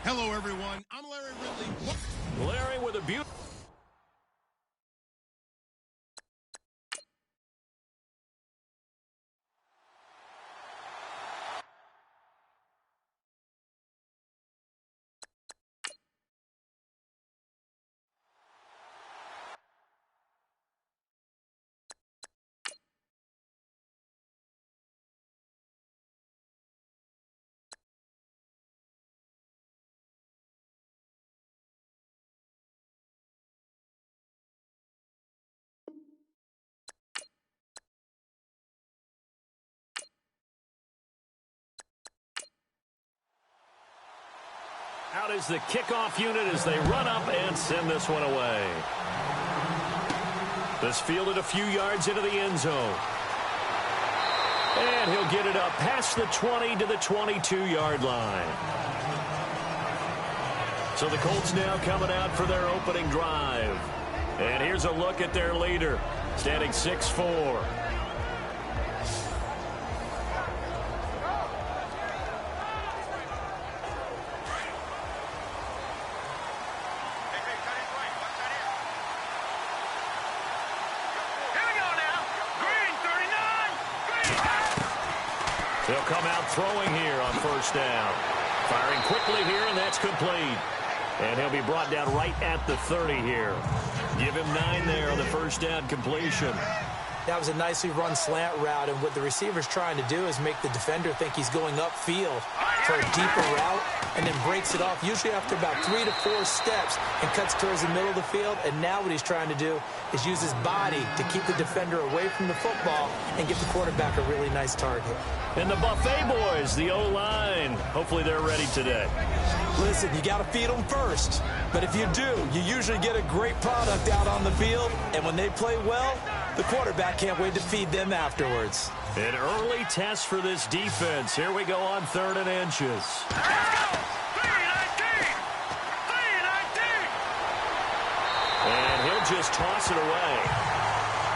Hello, everyone. I'm Larry Ridley. Larry with a beautiful. Out is the kickoff unit as they run up and send this one away. This fielded a few yards into the end zone. And he'll get it up past the 20 to the 22-yard line. So the Colts now coming out for their opening drive. And here's a look at their leader, standing 6'4". They'll come out throwing here on first down. Firing quickly here, and that's complete. And he'll be brought down right at the 30 here. Give him 9 there on the first down completion. That was a nicely run slant route, and what the receiver's trying to do is make the defender think he's going upfield for a deeper route, and then breaks it off, usually after about 3 to 4 steps, and cuts towards the middle of the field. And now what he's trying to do is use his body to keep the defender away from the football and get the quarterback a really nice target. And the Buffet boys, the O-line, hopefully they're ready today. Listen, you got to feed them first. But if you do, you usually get a great product out on the field. And when they play well, the quarterback can't wait to feed them afterwards. An early test for this defense. Here we go on 3rd and inches. And he'll just toss it away.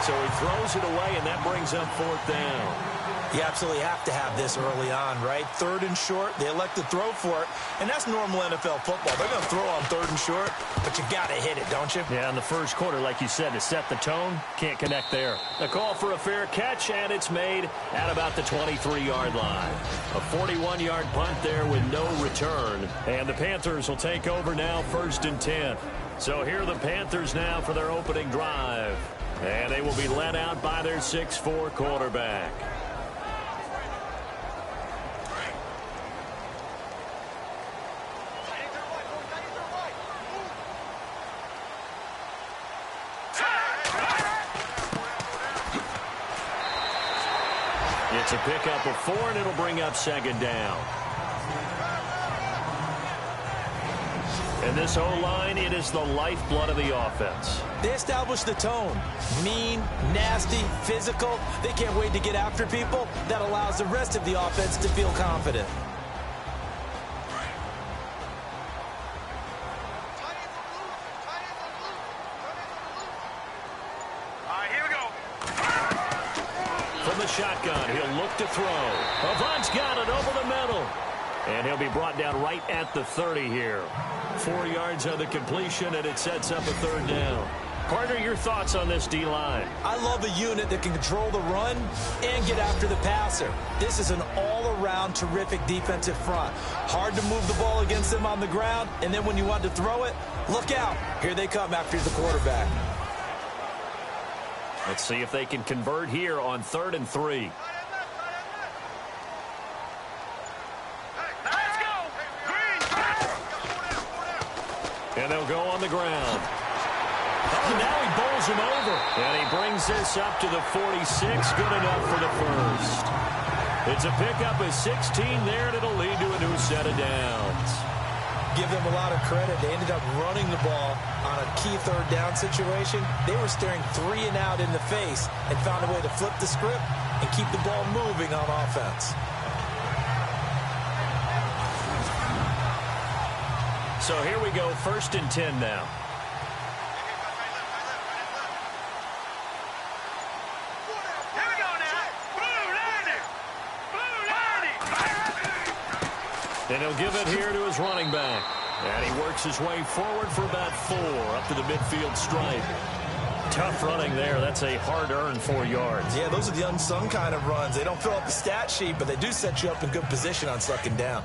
So he throws it away, and that brings up 4th down. You absolutely have to have this early on, right? 3rd and short, they elect to throw for it, and that's normal NFL football. They're going to throw on 3rd and short, but you got to hit it, don't you? Yeah, in the first quarter, like you said, to set the tone, can't connect there. A call for a fair catch, and it's made at about the 23-yard line. A 41-yard punt there with no return, and the Panthers will take over now 1st and 10. So here are the Panthers now for their opening drive, and they will be led out by their 6'4" quarterback. It's a pickup of 4, and it'll bring up 2nd down. And this O-line, it is the lifeblood of the offense. They establish the tone. Mean, nasty, physical. They can't wait to get after people. That allows the rest of the offense to feel confident. Shotgun. He'll look to throw. Avant's got it over the middle. And he'll be brought down right at the 30 here. 4 yards on the completion, and it sets up a 3rd down. Carter, your thoughts on this D-line? I love a unit that can control the run and get after the passer. This is an all-around terrific defensive front. Hard to move the ball against them on the ground, and then when you want to throw it, look out. Here they come after the quarterback. Let's see if they can convert here on 3rd and 3. And they'll go on the ground. Oh, now he bowls him over. And he brings this up to the 46. Good enough for the first. It's a pickup of 16 there, and it'll lead to a new set of downs. Give them a lot of credit. They ended up running the ball on a key 3rd down situation. They were staring 3 and out in the face and found a way to flip the script and keep the ball moving on offense. So here we go, 1st and 10 now. And he'll give it here to his running back. And he works his way forward for about 4 up to the midfield stripe. Tough running there. That's a hard-earned 4 yards. Yeah, those are the unsung kind of runs. They don't fill up the stat sheet, but they do set you up in good position on 2nd down.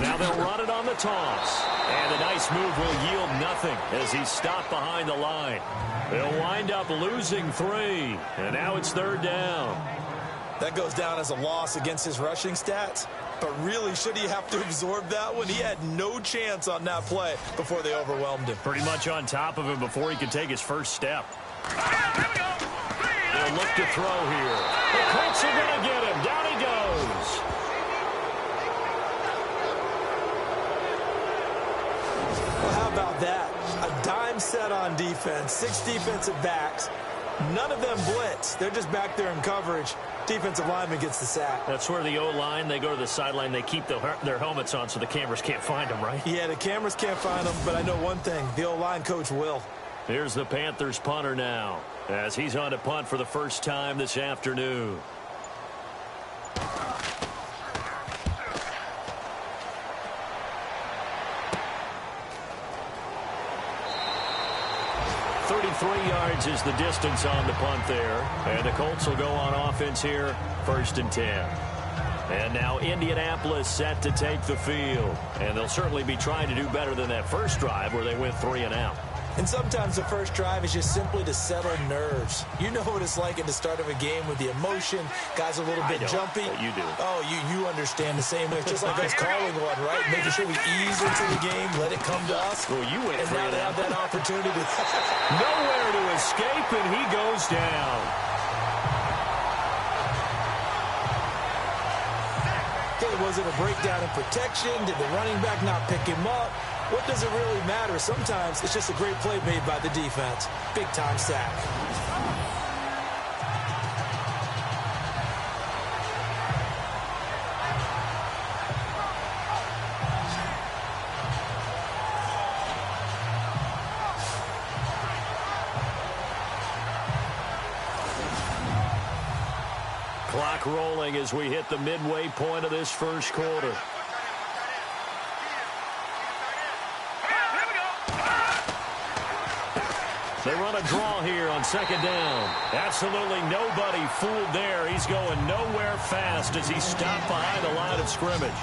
Now they'll run it on the toss. And a nice move will yield nothing as he's stopped behind the line. They'll wind up losing 3. And now it's 3rd down. That goes down as a loss against his rushing stats. But really, should he have to absorb that one? He had no chance on that play before they overwhelmed him. Pretty much on top of him before he could take his first step. They'll look to throw here. The Colts are going to get him. Down he goes. Well, how about that? A dime set on defense, 6 defensive backs. None of them blitz. They're just back there in coverage. Defensive lineman gets the sack. That's where the O-line, they go to the sideline, they keep their helmets on so the cameras can't find them, right? Yeah, the cameras can't find them, but I know one thing. The O-line coach will. Here's the Panthers punter now as he's on to punt for the first time this afternoon. Yards is the distance on the punt there. And the Colts will go on offense here, 1st and 10. And now Indianapolis set to take the field. And they'll certainly be trying to do better than that first drive where they went 3 and out. And sometimes the first drive is just simply to settle nerves. You know what it's like at the start of a game with the emotion. Guys are a little bit jumpy. You do. Oh, you understand the same way. It's just like us calling one, right? Making sure we ease into the game, let it come to us. Well, you went and now they have that opportunity. Nowhere to escape, and he goes down. Okay, was it a breakdown in protection? Did the running back not pick him up? What does it really matter? Sometimes it's just a great play made by the defense. Big-time sack. Clock rolling as we hit the midway point of this first quarter. They run a draw here on 2nd down. Absolutely nobody fooled there. He's going nowhere fast as he's stopped behind the line of scrimmage.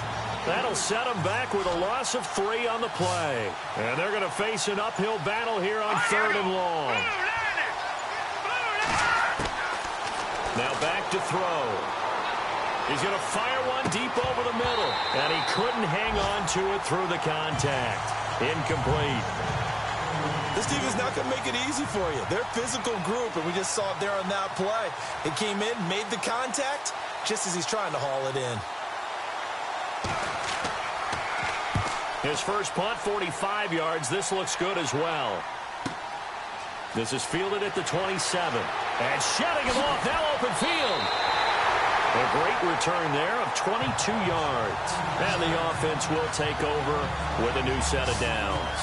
That'll set him back with a loss of 3 on the play. And they're going to face an uphill battle here on 3rd and long. Now back to throw. He's going to fire one deep over the middle. And he couldn't hang on to it through the contact. Incomplete. This team is not going to make it easy for you. They're a physical group, and we just saw it there on that play. It came in, made the contact, just as he's trying to haul it in. His first punt, 45 yards. This looks good as well. This is fielded at the 27. And shutting him off, now open field. A great return there of 22 yards. And the offense will take over with a new set of downs.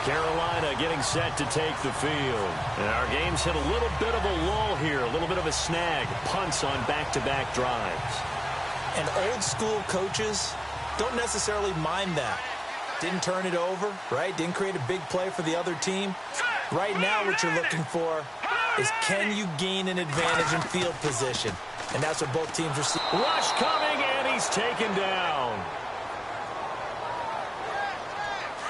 Carolina getting set to take the field. And our game's hit a little bit of a lull here, a little bit of a snag. Punts on back-to-back drives. And old-school coaches don't necessarily mind that. Didn't turn it over, right? Didn't create a big play for the other team. Right now what you're looking for is can you gain an advantage in field position? And that's what both teams are seeing. Rush coming, and he's taken down.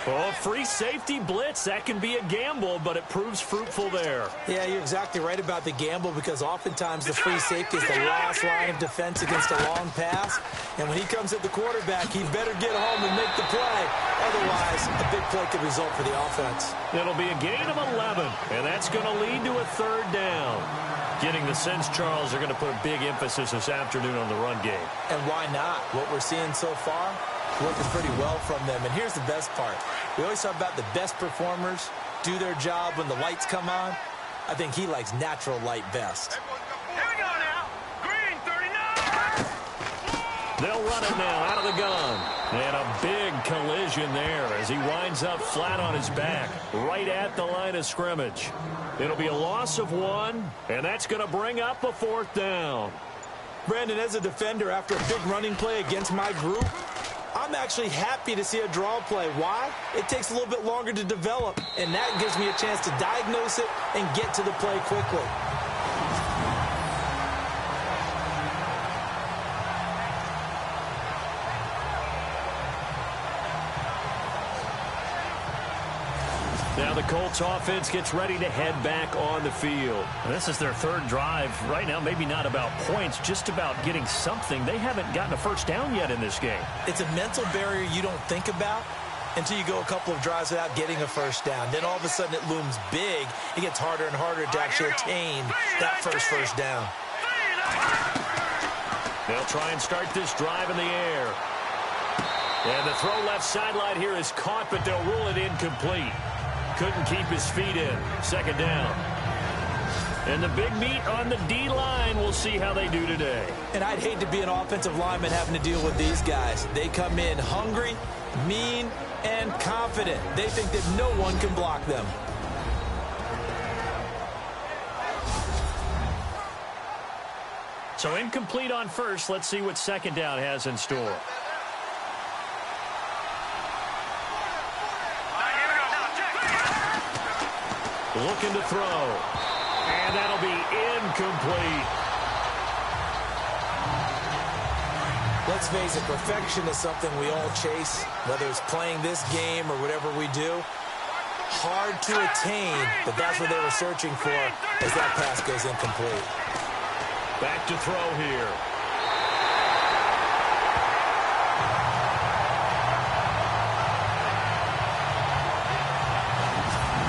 Oh, free safety blitz. That can be a gamble, but it proves fruitful there. Yeah, you're exactly right about the gamble because oftentimes the free safety is the last line of defense against a long pass. And when he comes at the quarterback, he'd better get home and make the play. Otherwise, a big play could result for the offense. It'll be a gain of 11, and that's going to lead to a third down. Getting the sense, Charles, are going to put a big emphasis this afternoon on the run game. And why not? What we're seeing so far, working pretty well from them. And here's the best part. We always talk about the best performers do their job when the lights come on. I think he likes natural light best. Here we go now. Green 39. They'll run it now out of the gun. And a big collision there as he winds up flat on his back right at the line of scrimmage. It'll be a loss of 1, and that's going to bring up a fourth down. Brandon, as a defender, after a big running play against my group, I'm actually happy to see a draw play. Why? It takes a little bit longer to develop, and that gives me a chance to diagnose it and get to the play quickly. Now the Colts offense gets ready to head back on the field. This is their third drive. Right now, maybe not about points, just about getting something. They haven't gotten a first down yet in this game. It's a mental barrier you don't think about until you go a couple of drives without getting a first down. Then all of a sudden it looms big. It gets harder and harder to actually attain that first down. They'll try and start this drive in the air. And the throw left sideline here is caught, but they'll rule it incomplete. Couldn't keep his feet in. Second down. And the big meat on the D-line. We'll see how they do today. And I'd hate to be an offensive lineman having to deal with these guys. They come in hungry, mean, and confident. They think that no one can block them. So incomplete on first. Let's see what second down has in store. Looking to throw. And that'll be incomplete. Let's face it, perfection is something we all chase, whether it's playing this game or whatever we do. Hard to attain, but that's what they were searching for as that pass goes incomplete. Back to throw here.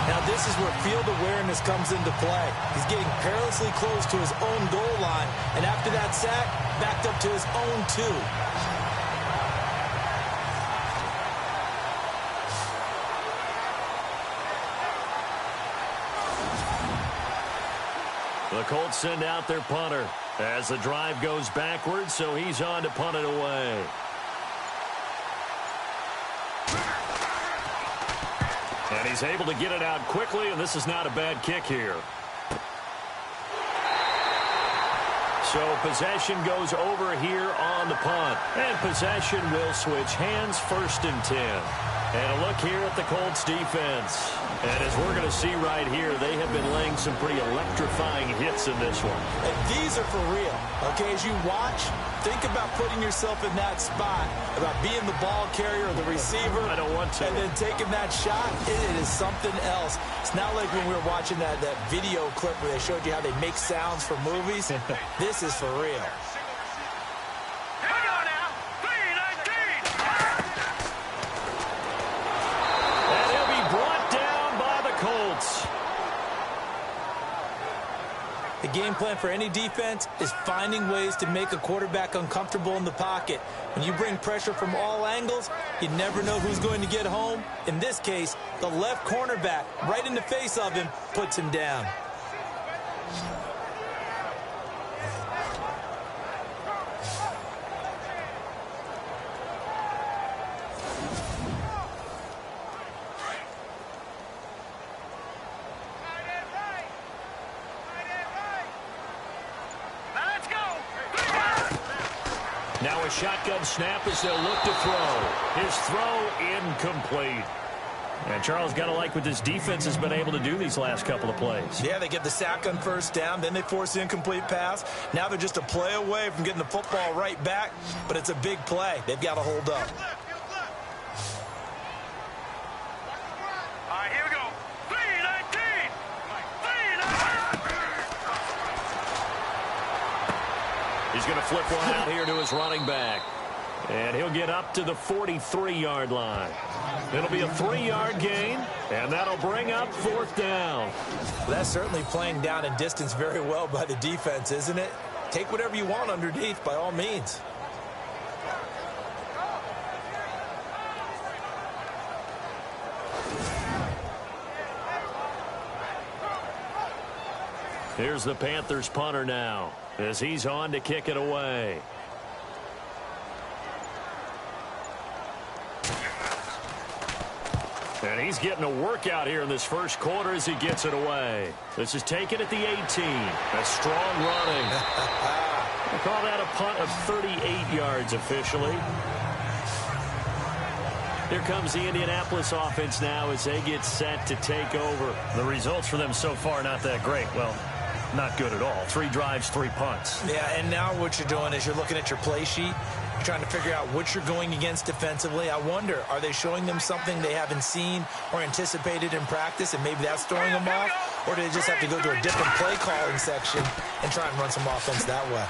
Now this is where field awareness comes into play. He's getting perilously close to his own goal line, and after that sack, backed up to his own 2. The Colts send out their punter as the drive goes backwards, so he's on to punt it away. And he's able to get it out quickly, and this is not a bad kick here. So possession goes over here on the punt. And possession will switch hands, 1st and 10. And a look here at the Colts defense. And as we're going to see right here, they have been laying some pretty electrifying hits in this one. And these are for real. Okay, as you watch, think about putting yourself in that spot, about being the ball carrier or the receiver. I don't want to. And then taking that shot, it is something else. It's not like when we were watching that video clip where they showed you how they make sounds for movies. This is for real. The game plan for any defense is finding ways to make a quarterback uncomfortable in the pocket. When you bring pressure from all angles, you never know who's going to get home. In this case, the left cornerback, right in the face of him, puts him down. Now a shotgun snap as they'll look to throw. His throw incomplete. And Charles, got to like what this defense has been able to do these last couple of plays. Yeah, they get the sack on 1st down, then they force the incomplete pass. Now they're just a play away from getting the football right back, but it's a big play. They've got to hold up. He's going to flip one out here to his running back. And he'll get up to the 43-yard line. It'll be a 3-yard gain, and that'll bring up 4th down. Well, that's certainly playing down in distance very well by the defense, isn't it? Take whatever you want underneath, by all means. Here's the Panthers punter now as he's on to kick it away. And he's getting a workout here in this first quarter as he gets it away. This is taken at the 18. A strong running. We'll call that a punt of 38 yards officially. Here comes the Indianapolis offense now as they get set to take over. The results for them so far not that great. Well, not good at all. 3 drives, 3 punts. Yeah, and now what you're doing is you're looking at your play sheet. You're trying to figure out what you're going against defensively. I wonder, are they showing them something they haven't seen or anticipated in practice, and maybe that's throwing them off? Or do they just have to go to a different play calling section and try and run some offense that way?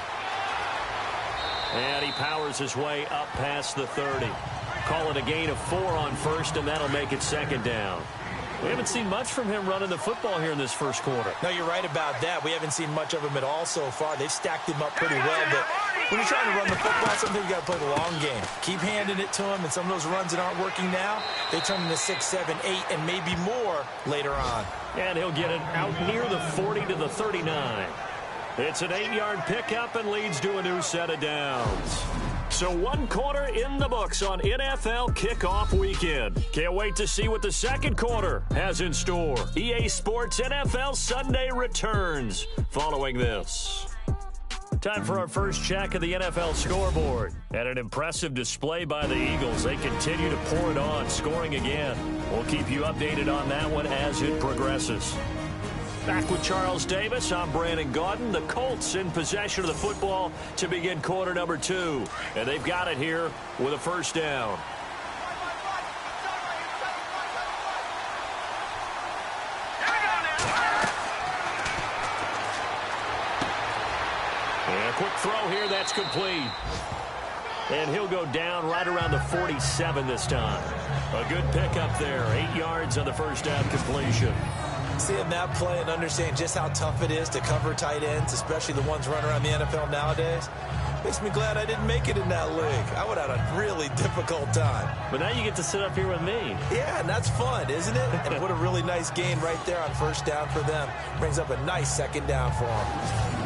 And he powers his way up past the 30. Call it a gain of 4 on first, and that'll make it 2nd down. We haven't seen much from him running the football here in this first quarter. No, you're right about that. We haven't seen much of him at all so far. They've stacked him up pretty well, but when you're trying to run the football, sometimes you got to play the long game. Keep handing it to him, and some of those runs that aren't working now, they turn into 6, 7, 8, and maybe more later on. And he'll get it out near the 40 to the 39. It's an 8-yard pickup and leads to a new set of downs. So 1 quarter in the books on NFL kickoff weekend. Can't wait to see what the second quarter has in store. EA Sports NFL Sunday returns following this. Time for our first check of the NFL scoreboard. And an impressive display by the Eagles. They continue to pour it on, scoring again. We'll keep you updated on that one as it progresses. Back with Charles Davis, I'm Brandon Gaudin. The Colts in possession of the football to begin quarter number 2. And they've got it here with a first down. And a quick throw here, that's complete. And he'll go down right around the 47 this time. A good pickup there, 8 yards on the first down completion. Seeing that play and understand just how tough it is to cover tight ends, especially the ones running around the NFL nowadays, makes me glad I didn't make it in that league. I would have had a really difficult time. But now you get to sit up here with me. Yeah, and that's fun, isn't it? And what a really nice gain right there on first down for them. Brings up a nice 2nd down for them.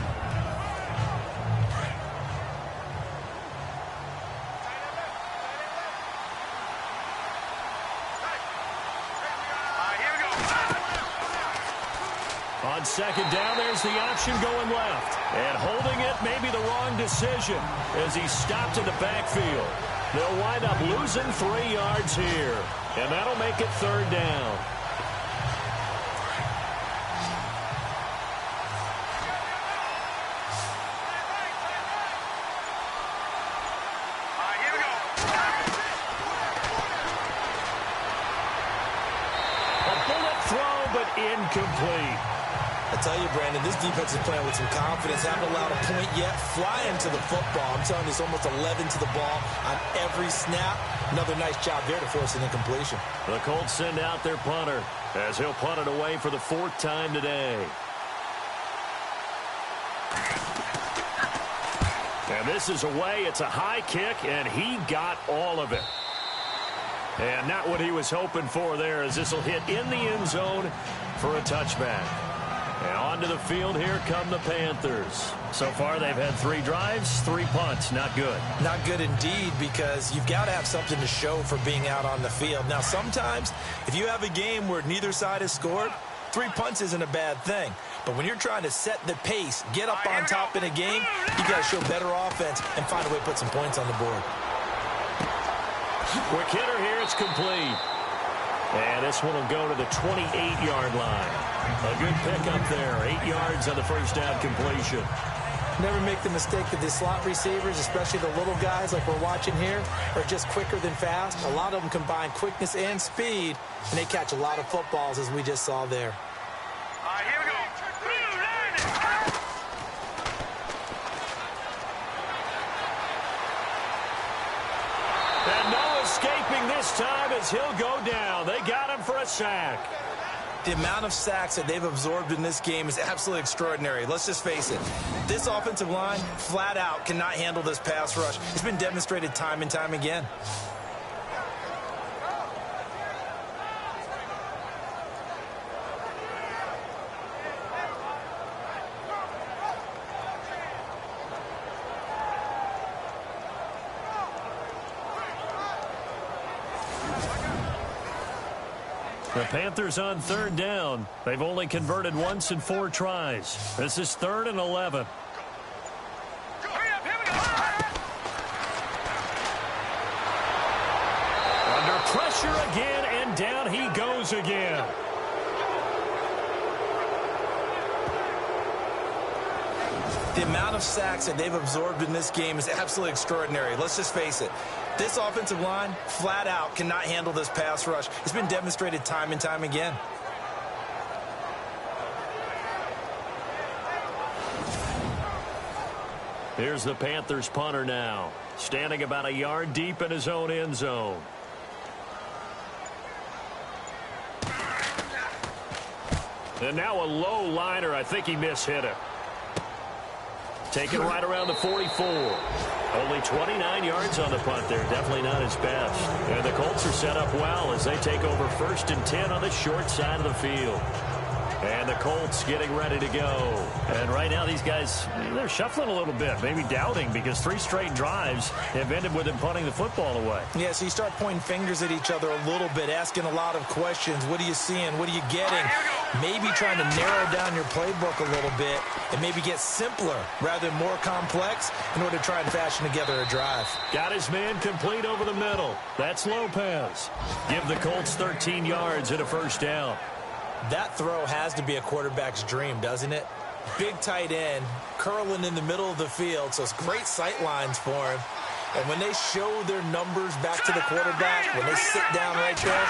On 2nd down, there's the option going left. And holding it may be the wrong decision as he stopped in the backfield. They'll wind up losing 3 yards here. And that'll make it 3rd down. A bullet throw, but incomplete. I tell you, Brandon, this defense is playing with some confidence. Haven't allowed a point yet. Flying to the football. I'm telling you, it's almost 11 to the ball on every snap. Another nice job there to force an incompletion. The Colts send out their punter as he'll punt it away for the 4th time today. And this is away. It's a high kick, and he got all of it. And not what he was hoping for there, as this will hit in the end zone for a touchback. And onto the field, here come the Panthers. So far, they've had 3 drives, 3 punts. Not good. Not good indeed, because you've got to have something to show for being out on the field. Now, sometimes, if you have a game where neither side has scored, 3 punts isn't a bad thing. But when you're trying to set the pace, get up on top in a game, you got to show better offense and find a way to put some points on the board. Quick hitter here, it's complete. And this one will go to the 28-yard line. A good pickup there, 8 yards on the first down completion. Never make the mistake that the slot receivers, especially the little guys like we're watching here, are just quicker than fast. A lot of them combine quickness and speed, and they catch a lot of footballs, as we just saw there. Here we go. escaping this time as he'll go down. They got him for a sack. The amount of sacks that they've absorbed in this game is absolutely extraordinary. Let's just face it. This offensive line, flat out, cannot handle this pass rush. It's been demonstrated time and time again. The Panthers on third down. They've only converted once in 4 tries. This is 3rd and 11. Under pressure again, and down he goes again. The amount of sacks that they've absorbed in this game is absolutely extraordinary. Let's just face it. This offensive line, flat out, cannot handle this pass rush. It's been demonstrated time and time again. Here's the Panthers punter now, standing about a yard deep in his own end zone. And now a low liner. I think he mishit it. Taken right around the 44. Only 29 yards on the punt there. Definitely not his best. And the Colts are set up well as they take over 1st and 10 on the short side of the field. And the Colts getting ready to go. And right now these guys, they're shuffling a little bit, maybe doubting, because 3 straight drives have ended with them punting the football away. Yeah, so you start pointing fingers at each other a little bit, asking a lot of questions. What are you seeing? What are you getting? Maybe trying to narrow down your playbook a little bit and maybe get simpler rather than more complex in order to try and fashion together a drive. Got his man complete over the middle. That's Lopez. Give the Colts 13 yards and a 1st down. That throw has to be a quarterback's dream, doesn't it? Big tight end, curling in the middle of the field, so it's great sight lines for him. And when they show their numbers back to the quarterback, when they sit down right there,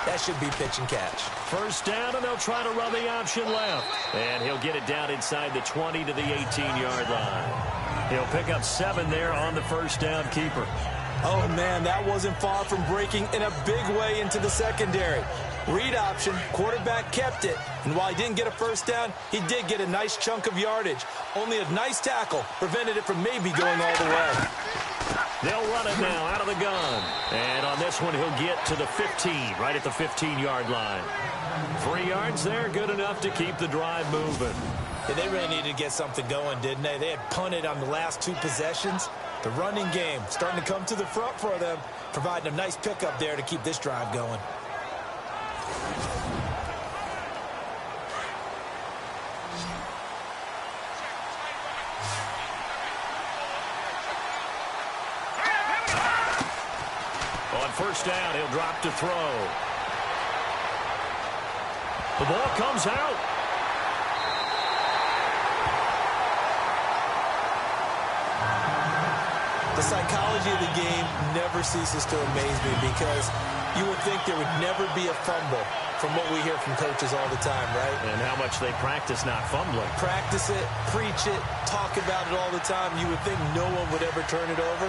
that should be pitch and catch. 1st down, and they'll try to run the option left. And he'll get it down inside the 20 to the 18-yard line. He'll pick up 7 there on the 1st down keeper. Oh, man, that wasn't far from breaking in a big way into the secondary. Read option, quarterback kept it, and while he didn't get a 1st down, he did get a nice chunk of yardage. Only a nice tackle prevented it from maybe going all the way. They'll run it now out of the gun. And on this one, he'll get to the 15, right at the 15-yard line. 3 yards there, good enough to keep the drive moving. Yeah, they really needed to get something going, didn't they? They had punted on the last 2 possessions. The running game starting to come to the front for them, providing a nice pickup there to keep this drive going. On 1st down, he'll drop to throw. The ball comes out. The psychology of the game never ceases to amaze me because you would think there would never be a fumble from what we hear from coaches all the time, right? And how much they practice not fumbling. Practice it, preach it, talk about it all the time. You would think no one would ever turn it over.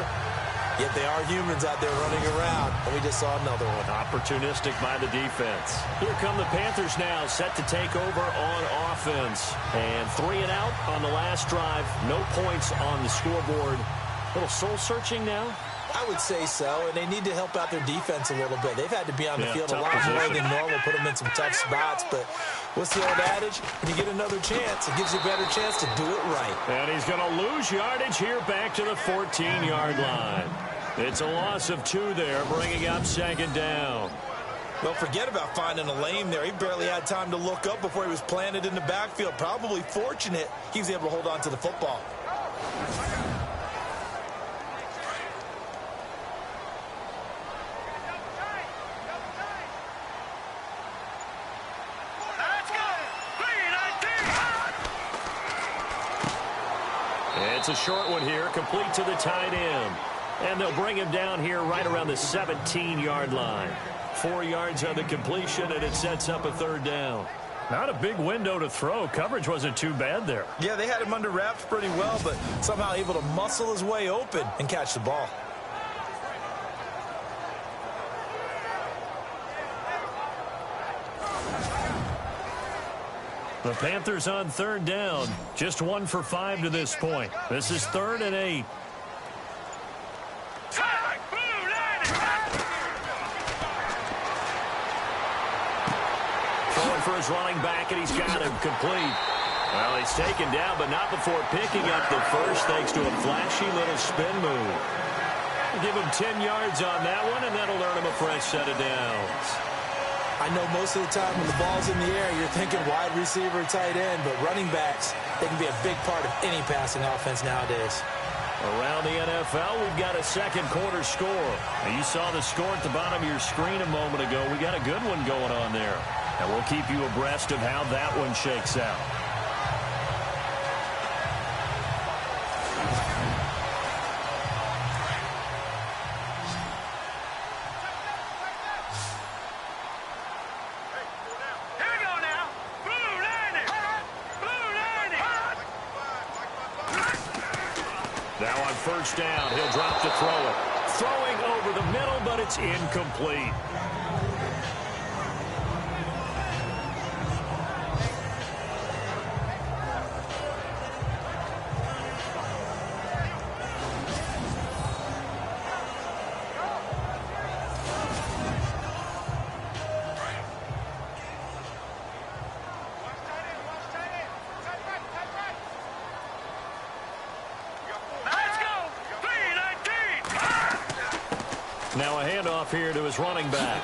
Yet they are humans out there running around, and we just saw another one. Opportunistic by the defense. Here come the Panthers now, set to take over on offense. And 3 and out on the last drive. No points on the scoreboard. A little soul-searching now? I would say so, and they need to help out their defense a little bit. They've had to be on the field a lot more than normal, put them in some tough spots. But what's the old adage? When you get another chance, it gives you a better chance to do it right. And he's going to lose yardage here back to the 14-yard line. It's a loss of 2 there, bringing up 2nd down. Well, forget about finding a lane there. He barely had time to look up before he was planted in the backfield. Probably fortunate he was able to hold on to the football. It's a short one here, complete to the tight end. And they'll bring him down here right around the 17-yard line. 4 yards on the completion, and it sets up a 3rd down. Not a big window to throw. Coverage wasn't too bad there. Yeah, they had him under wraps pretty well, but somehow able to muscle his way open and catch the ball. The Panthers on third down. Just 1 for 5 to this point. This is 3rd and 8. Throwing for his running back, and he's got him complete. Well, he's taken down, but not before picking up the first, thanks to a flashy little spin move. Give him 10 yards on that one, and that'll earn him a fresh set of downs. I know most of the time when the ball's in the air, you're thinking wide receiver, tight end, but running backs, they can be a big part of any passing offense nowadays. Around the NFL, we've got a second quarter score. Now, you saw the score at the bottom of your screen a moment ago. We got a good one going on there. And we'll keep you abreast of how that one shakes out. Now on first down, he'll drop to throw it. Throwing over the middle, but it's incomplete. Now a handoff here to his running back.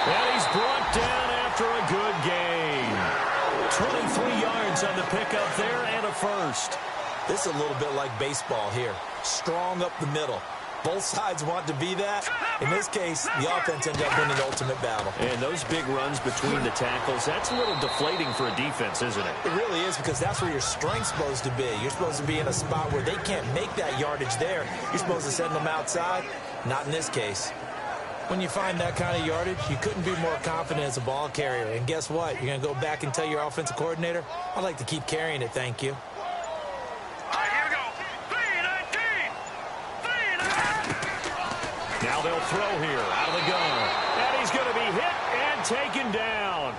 And he's brought down after a good gain. 23 yards on the pickup there and a first. This is a little bit like baseball here. Strong up the middle. Both sides want to be that. In this case, the offense ended up winning the ultimate battle. And those big runs between the tackles, that's a little deflating for a defense, isn't it? It really is, because that's where your strength's supposed to be. You're supposed to be in a spot where they can't make that yardage there. You're supposed to send them outside. Not in this case. When you find that kind of yardage, you couldn't be more confident as a ball carrier. And guess what? You're going to go back and tell your offensive coordinator, I'd like to keep carrying it, thank you. Now they'll throw here out of the gun. And he's going to be hit and taken down.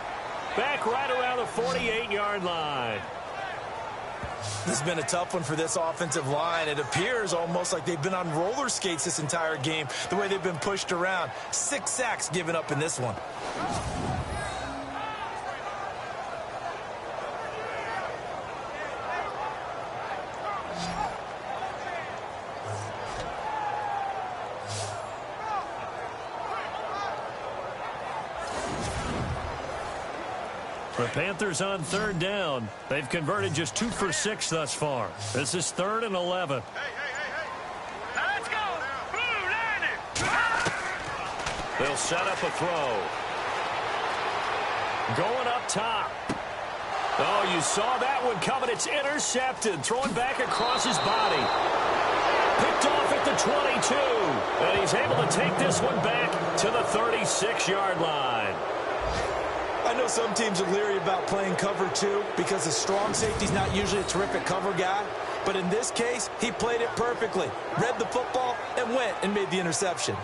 Back right around the 48-yard line. This has been a tough one for this offensive line. It appears almost like they've been on roller skates this entire game, the way they've been pushed around. 6 sacks given up in this one. The Panthers on third down. They've converted just 2 for 6 thus far. This is 3rd and 11. Let's go. They'll set up a throw. Going up top. Oh, you saw that one coming. It's intercepted. Throwing back across his body. Picked off at the 22. And he's able to take this one back to the 36-yard line. I know some teams are leery about playing cover 2 because the strong safety's not usually a terrific cover guy. But in this case, he played it perfectly. Read the football and went and made the interception.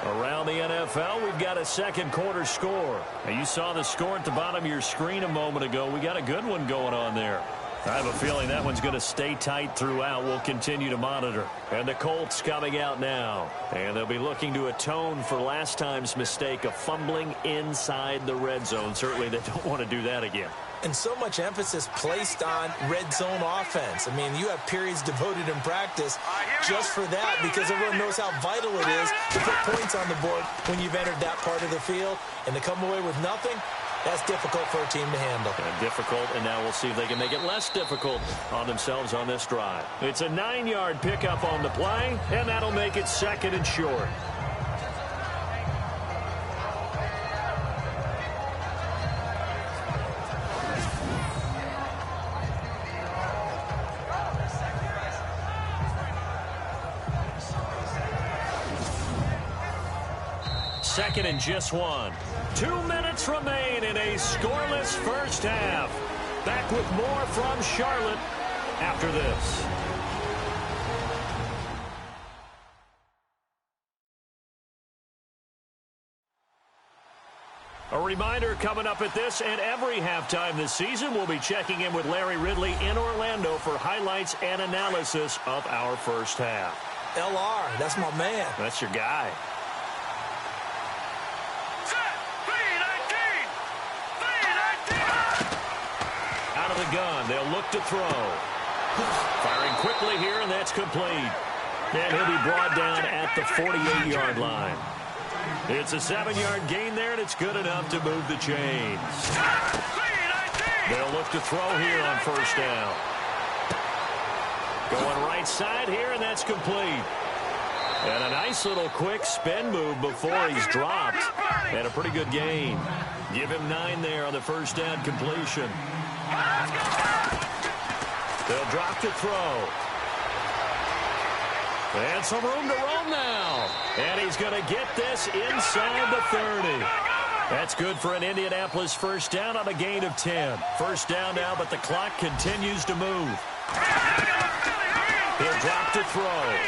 Around the NFL, we've got a second quarter score. Now, you saw the score at the bottom of your screen a moment ago. We got a good one going on there. I have a feeling that one's going to stay tight throughout. We'll continue to monitor. And the Colts coming out now. And they'll be looking to atone for last time's mistake of fumbling inside the red zone. Certainly they don't want to do that again. And so much emphasis placed on red zone offense. I mean, you have periods devoted in practice just for that, because everyone knows how vital it is to put points on the board when you've entered that part of the field. And to come away with nothing, that's difficult for a team to handle. And difficult, and now we'll see if they can make it less difficult on themselves on this drive. It's a 9-yard pickup on the play, and that'll make it 2nd and short. Second and just 1. 2 minutes remain in a scoreless first half. Back with more from Charlotte after this. A reminder, coming up at this and every halftime this season, we'll be checking in with Larry Ridley in Orlando for highlights and analysis of our first half. LR, that's my man. That's your guy. Out of the gun, they'll look to throw. Firing quickly here, and that's complete. And he'll be brought down at the 48-yard line. It's a 7-yard gain there, and it's good enough to move the chains. They'll look to throw here on first down. Going right side here, and that's complete. And a nice little quick spin move before he's dropped. And a pretty good gain. Give him 9 there on the first down completion. They'll drop to throw. And some room to roam now. And he's going to get this inside the 30. That's good for an Indianapolis first down on a gain of 10. First down now, but the clock continues to move. He'll drop to throw.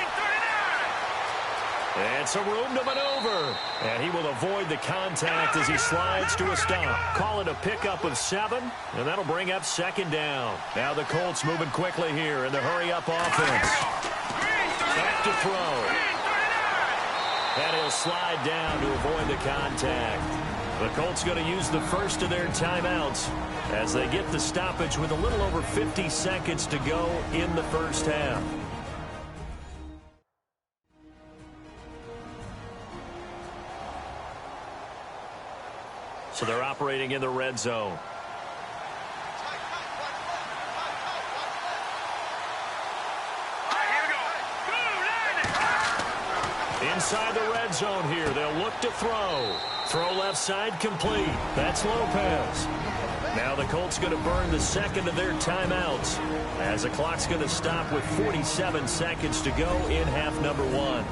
And some room to maneuver. And he will avoid the contact as he slides to a stop. Call it a pickup of 7, and that'll bring up second down. Now the Colts moving quickly here in the hurry-up offense. Back to throw. And he'll slide down to avoid the contact. The Colts going to use the first of their timeouts as they get the stoppage with a little over 50 seconds to go in the first half. So they're operating in the red zone. Inside the red zone here, they'll look to throw. Throw left side complete. That's Lopez. Now the Colts going to burn the second of their timeouts as the clock's going to stop with 47 seconds to go in half number 1.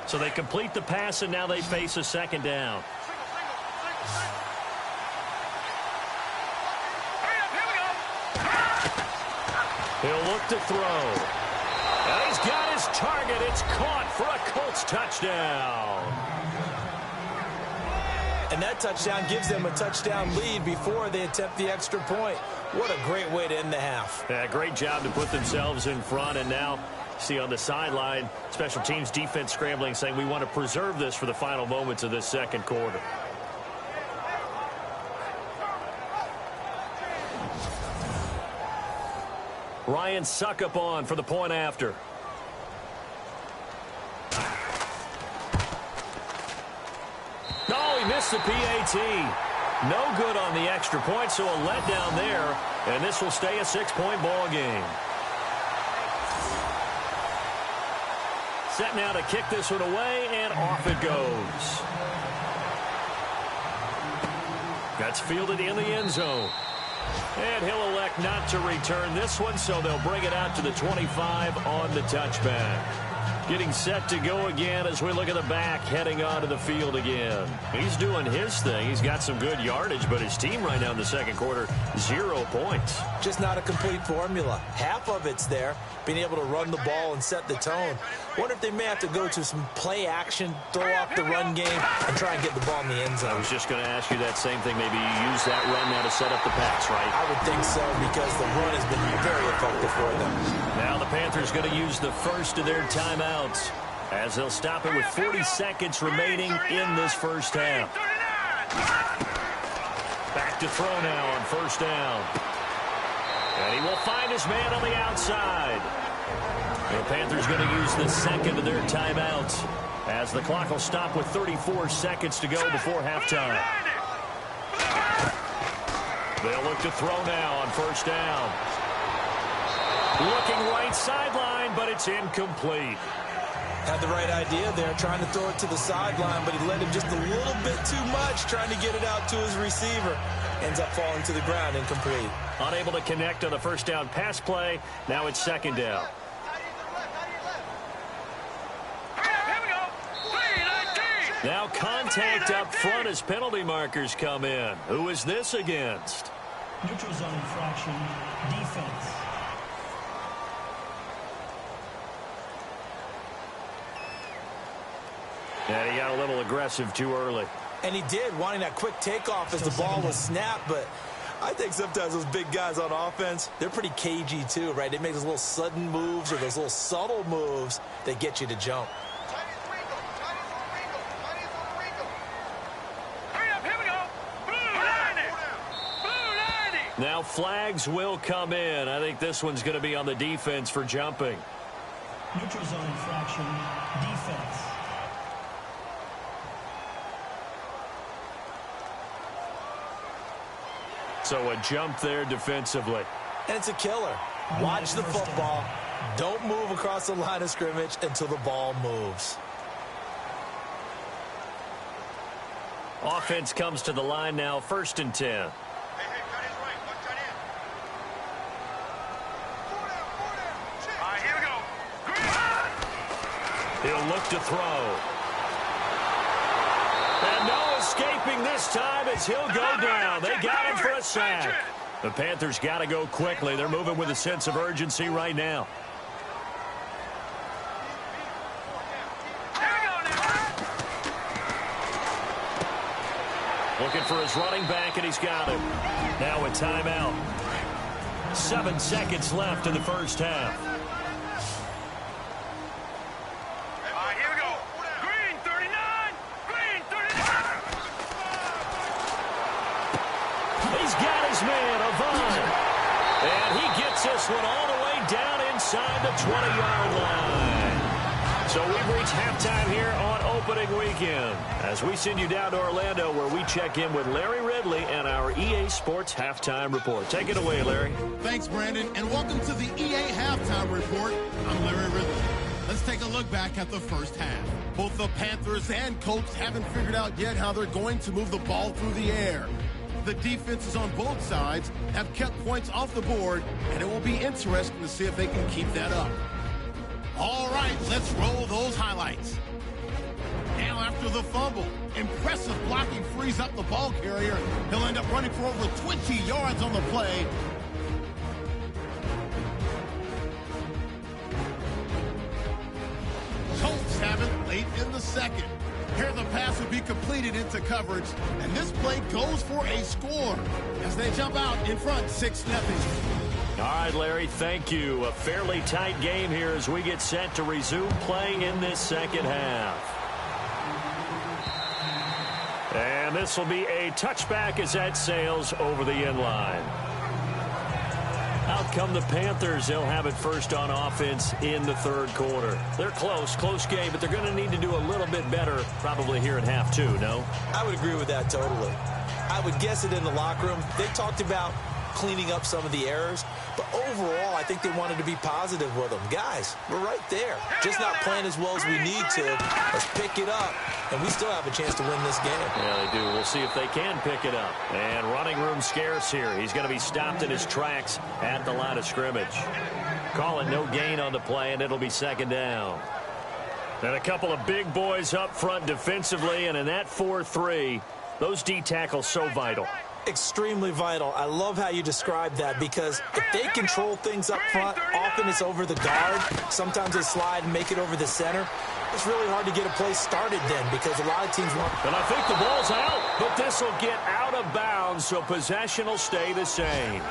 So they complete the pass, and now they face a second down. He'll look to throw. And he's got his target. It's caught for a Colts touchdown. And that touchdown gives them a touchdown lead before they attempt the extra point. What a great way to end the half. Yeah, great job to put themselves in front, and now see on the sideline, special teams defense scrambling, saying we want to preserve this for the final moments of this second quarter. Ryan Suckup on for the point after. No, he missed the PAT. No good on the extra point, so a letdown there, and this will stay a 6-point ball game. Set now to kick this one away, and off it goes. That's fielded in the end zone. And he'll elect not to return this one, so they'll bring it out to the 25 on the touchback. Getting set to go again as we look at the back heading onto the field again. He's doing his thing. He's got some good yardage, but his team right now in the second quarter, 0 points. Just not a complete formula. Half of it's there, being able to run the ball and set the tone. Wonder if they may have to go to some play action, throw off the run game, and try and get the ball in the end zone. I was just going to ask you that same thing. Maybe you use that run now to set up the pass, right? I would think so, because the run has been very effective for them. Now the Panthers going to use the first of their timeouts as they'll stop it with 40 seconds remaining in this first half. Back to throw now on first down. And he will find his man on the outside. The Panthers going to use the second of their timeouts as the clock will stop with 34 seconds to go before halftime. They'll look to throw now on first down. Looking right sideline, but it's incomplete. Had the right idea there, trying to throw it to the sideline, but he led him just a little bit too much, trying to get it out to his receiver. Ends up falling to the ground, incomplete. Unable to connect on the first down pass play. Now it's second down. Now contact up front as penalty markers come in. Who is this against? Neutral zone infraction, defense. Got a little aggressive too early. And he did, wanting that quick takeoff as the ball was snapped. But I think sometimes those big guys on offense, they're pretty cagey too, right? They make those little sudden moves or those little subtle moves that get you to jump. Now flags will come in. I think this one's going to be on the defense for jumping. Neutral zone infraction, defense. So a jump there defensively. And it's a killer. Watch the football. Don't move across the line of scrimmage until the ball moves. Offense comes to the line now, 1st and 10. He'll look to throw. And no escaping this time as he'll go down. They got him for a sack. The Panthers got to go quickly. They're moving with a sense of urgency right now. Looking for his running back, and he's got him. Now a timeout. 7 seconds left in the first half. This one all the way down inside the 20-yard line. So we've reached halftime here on opening weekend as we send you down to Orlando where we check in with Larry Ridley and our EA Sports Halftime Report. Take it away, Larry. Thanks, Brandon, and welcome to the EA Halftime Report. I'm Larry Ridley. Let's take a look back at the first half. Both the Panthers and Colts haven't figured out yet how they're going to move the ball through the air. The defenses on both sides have kept points off the board, and it will be interesting to see if they can keep that up. All right, let's roll those highlights. Now after the fumble, impressive blocking frees up the ball carrier. He'll end up running for over 20 yards on the play. Colts have it late in the second. Here the pass will be completed into coverage, and this play goes for a score as they jump out in front 6-0. All right, Larry, thank you. A fairly tight game here as we get set to resume play in this second half. And this will be a touchback as that sails over the end line. Out come the Panthers. They'll have it first on offense in the third quarter. They're close game, but they're going to need to do a little bit better probably here in half two, no? I would agree with that totally. I would guess it in the locker room. They talked about cleaning up some of the errors, but overall, I think they wanted to be positive with them. Guys, we're right there. Just not playing as well as we need to. Let's pick it up, and we still have a chance to win this game. Yeah, they do. We'll see if they can pick it up. And running room scarce here. He's going to be stopped in his tracks at the line of scrimmage. Call it no gain on the play, and it'll be second down. And a couple of big boys up front defensively, and in that 4-3, those D tackles so vital. Extremely vital. I love how you describe that because if they control things up front, often it's over the guard. Sometimes they slide and make it over the center. It's really hard to get a play started then because a lot of teams want... And I think the ball's out, but this will get out of bounds, so possession will stay the same.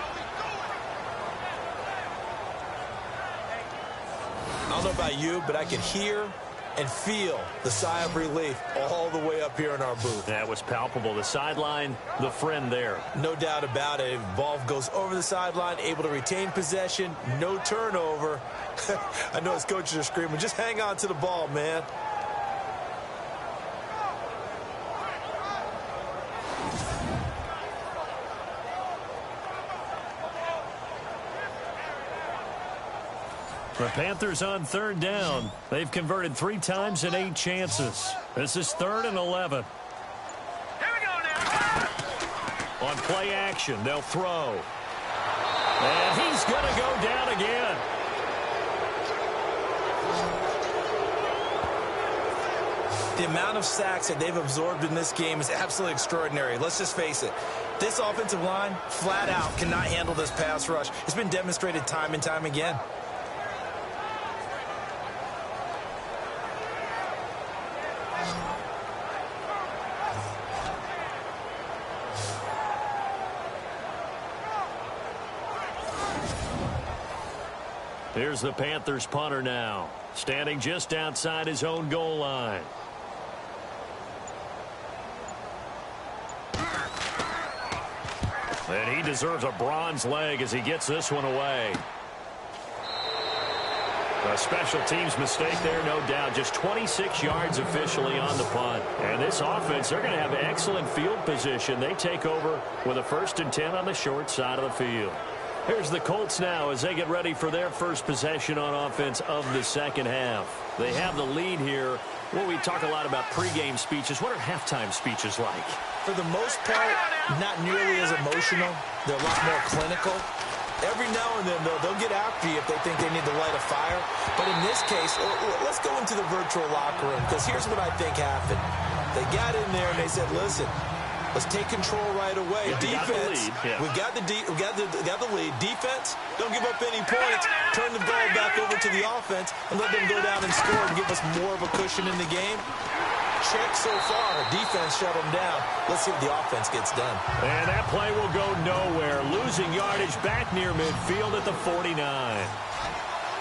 I don't know about you, but I can hear and feel the sigh of relief all the way up here in our booth. That was palpable. The sideline, the friend there. No doubt about it. Ball goes over the sideline, able to retain possession, no turnover. I know his coaches are screaming, just hang on to the ball, man. The Panthers on third down. They've converted 3 times in 8 chances. This is 3rd and 11. Here we go now. On play action, they'll throw. And he's going to go down again. The amount of sacks that they've absorbed in this game is absolutely extraordinary. Let's just face it. This offensive line, flat out, cannot handle this pass rush. It's been demonstrated time and time again. Here's the Panthers punter now, standing just outside his own goal line. And he deserves a bronze leg as he gets this one away. A special teams mistake there, no doubt. Just 26 yards officially on the punt. And this offense, they're going to have excellent field position. They take over with a 1st and 10 on the short side of the field. Here's the Colts now as they get ready for their first possession on offense of the second half. They have the lead here. Well, we talk a lot about pregame speeches. What are halftime speeches like? For the most part, not nearly as emotional. They're a lot more clinical. Every now and then, they'll get after you if they think they need to light a fire. But in this case, let's go into the virtual locker room, because here's what I think happened. They got in there and they said, listen, let's take control right away. Defense, we got the lead. Defense, don't give up any points. Turn the ball back over to the offense and let them go down and score and give us more of a cushion in the game. Check so far. Defense shut them down. Let's see what the offense gets done. And that play will go nowhere. Losing yardage back near midfield at the 49.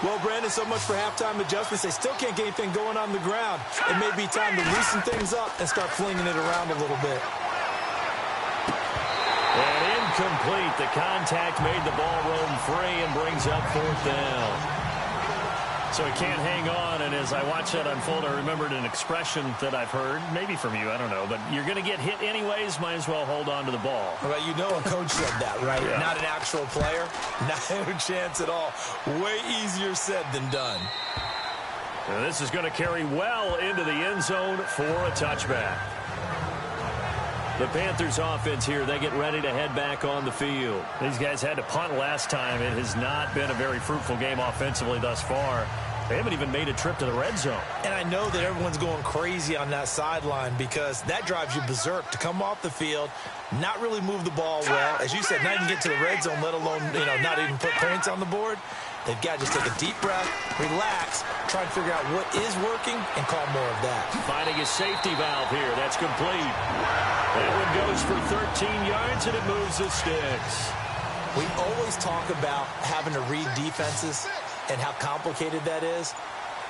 Well, Brandon, so much for halftime adjustments. They still can't get anything going on the ground. It may be time to loosen things up and start flinging it around a little bit. And incomplete. The contact made the ball roam free and brings up 4th down. So he can't hang on, and as I watch that unfold, I remembered an expression that I've heard, maybe from you, I don't know, but you're going to get hit anyways, might as well hold on to the ball. Well, you know a coach said that, right? Yeah. Not an actual player. Not a chance at all. Way easier said than done. And this is going to carry well into the end zone for a touchback. The Panthers offense here, they get ready to head back on the field. These guys had to punt last time. It has not been a very fruitful game offensively thus far. They haven't even made a trip to the red zone. And I know that everyone's going crazy on that sideline because that drives you berserk to come off the field, not really move the ball well. As you said, not even get to the red zone, let alone, not even put points on the board. They've got to just take a deep breath, relax, try and figure out what is working, and call more of that. Finding a safety valve here. That's complete. That one goes for 13 yards, and it moves the sticks. We always talk about having to read defenses and how complicated that is.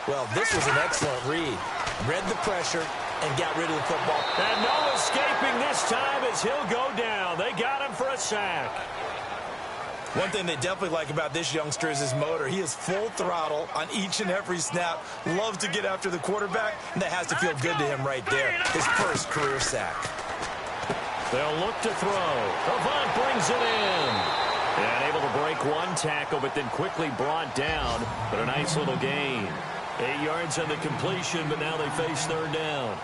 Well, this was an excellent read. Read the pressure and got rid of the football. And no escaping this time as he'll go down. They got him for a sack. One thing they definitely like about this youngster is his motor. He is full throttle on each and every snap. Loves to get after the quarterback, and that has to feel good to him right there. His first career sack. They'll look to throw. Avant brings it in. And able to break one tackle, but then quickly brought down. But a nice little gain. 8 yards on the completion, but now they face 3rd down.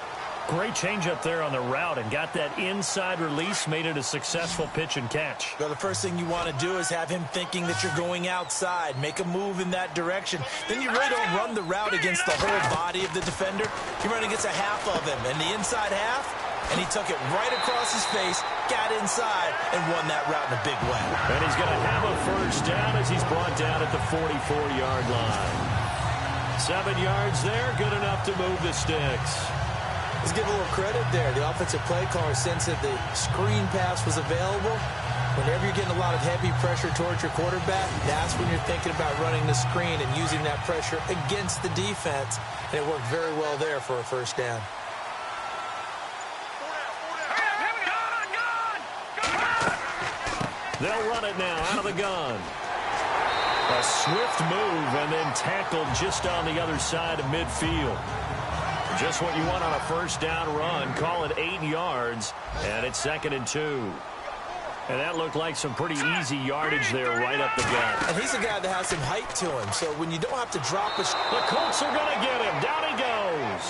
Great change up there on the route and got that inside release, made it a successful pitch and catch. Well, the first thing you want to do is have him thinking that you're going outside, make a move in that direction. Then you really don't run the route against the whole body of the defender. You run against a half of him, and the inside half, and he took it right across his face, got inside, and won that route in a big way. And he's going to have a 1st down as he's brought down at the 44-yard line. 7 yards there, good enough to move the sticks. Let's give a little credit there. The offensive play caller sensed that the screen pass was available. Whenever you're getting a lot of heavy pressure towards your quarterback, that's when you're thinking about running the screen and using that pressure against the defense. And it worked very well there for a 1st down. They'll run it now out of the gun. A swift move and then tackled just on the other side of midfield. Just what you want on a 1st down run. Call it 8 yards, and it's 2nd and 2. And that looked like some pretty easy yardage there right up the gut. And he's a guy that has some height to him, so when you don't have to drop a... The Colts are going to get him. Down he goes.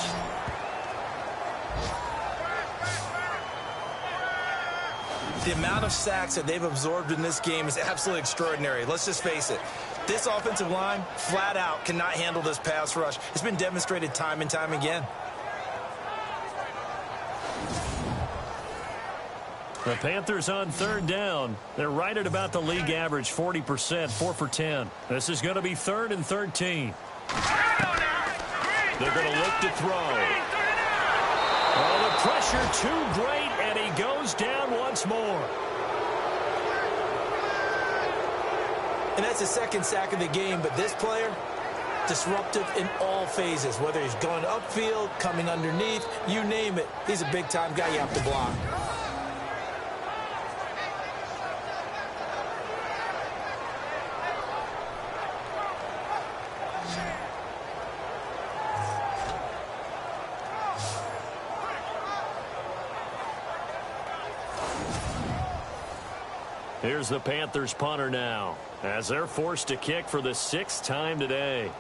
The amount of sacks that they've absorbed in this game is absolutely extraordinary. Let's just face it. This offensive line, flat out, cannot handle this pass rush. It's been demonstrated time and time again. The Panthers on 3rd down. They're right at about the league average, 40%, 4 for 10. This is going to be 3rd and 13. They're going to look to throw. Oh, the pressure too great, and he goes down once more. And that's the second sack of the game, but this player, disruptive in all phases, whether he's going upfield, coming underneath, you name it. He's a big-time guy you have to block. Here's the Panthers punter now, as they're forced to kick for the 6th time today.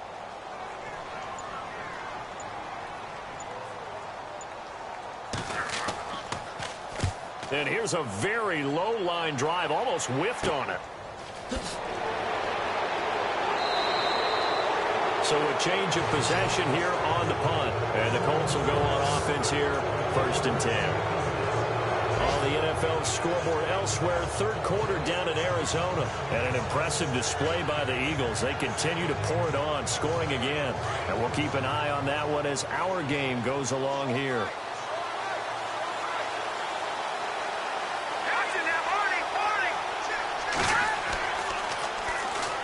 And here's a very low line drive, almost whiffed on it. So a change of possession here on the punt. And the Colts will go on offense here, 1st and 10. On the NFL scoreboard elsewhere, 3rd quarter down in Arizona. And an impressive display by the Eagles. They continue to pour it on, scoring again. And we'll keep an eye on that one as our game goes along here.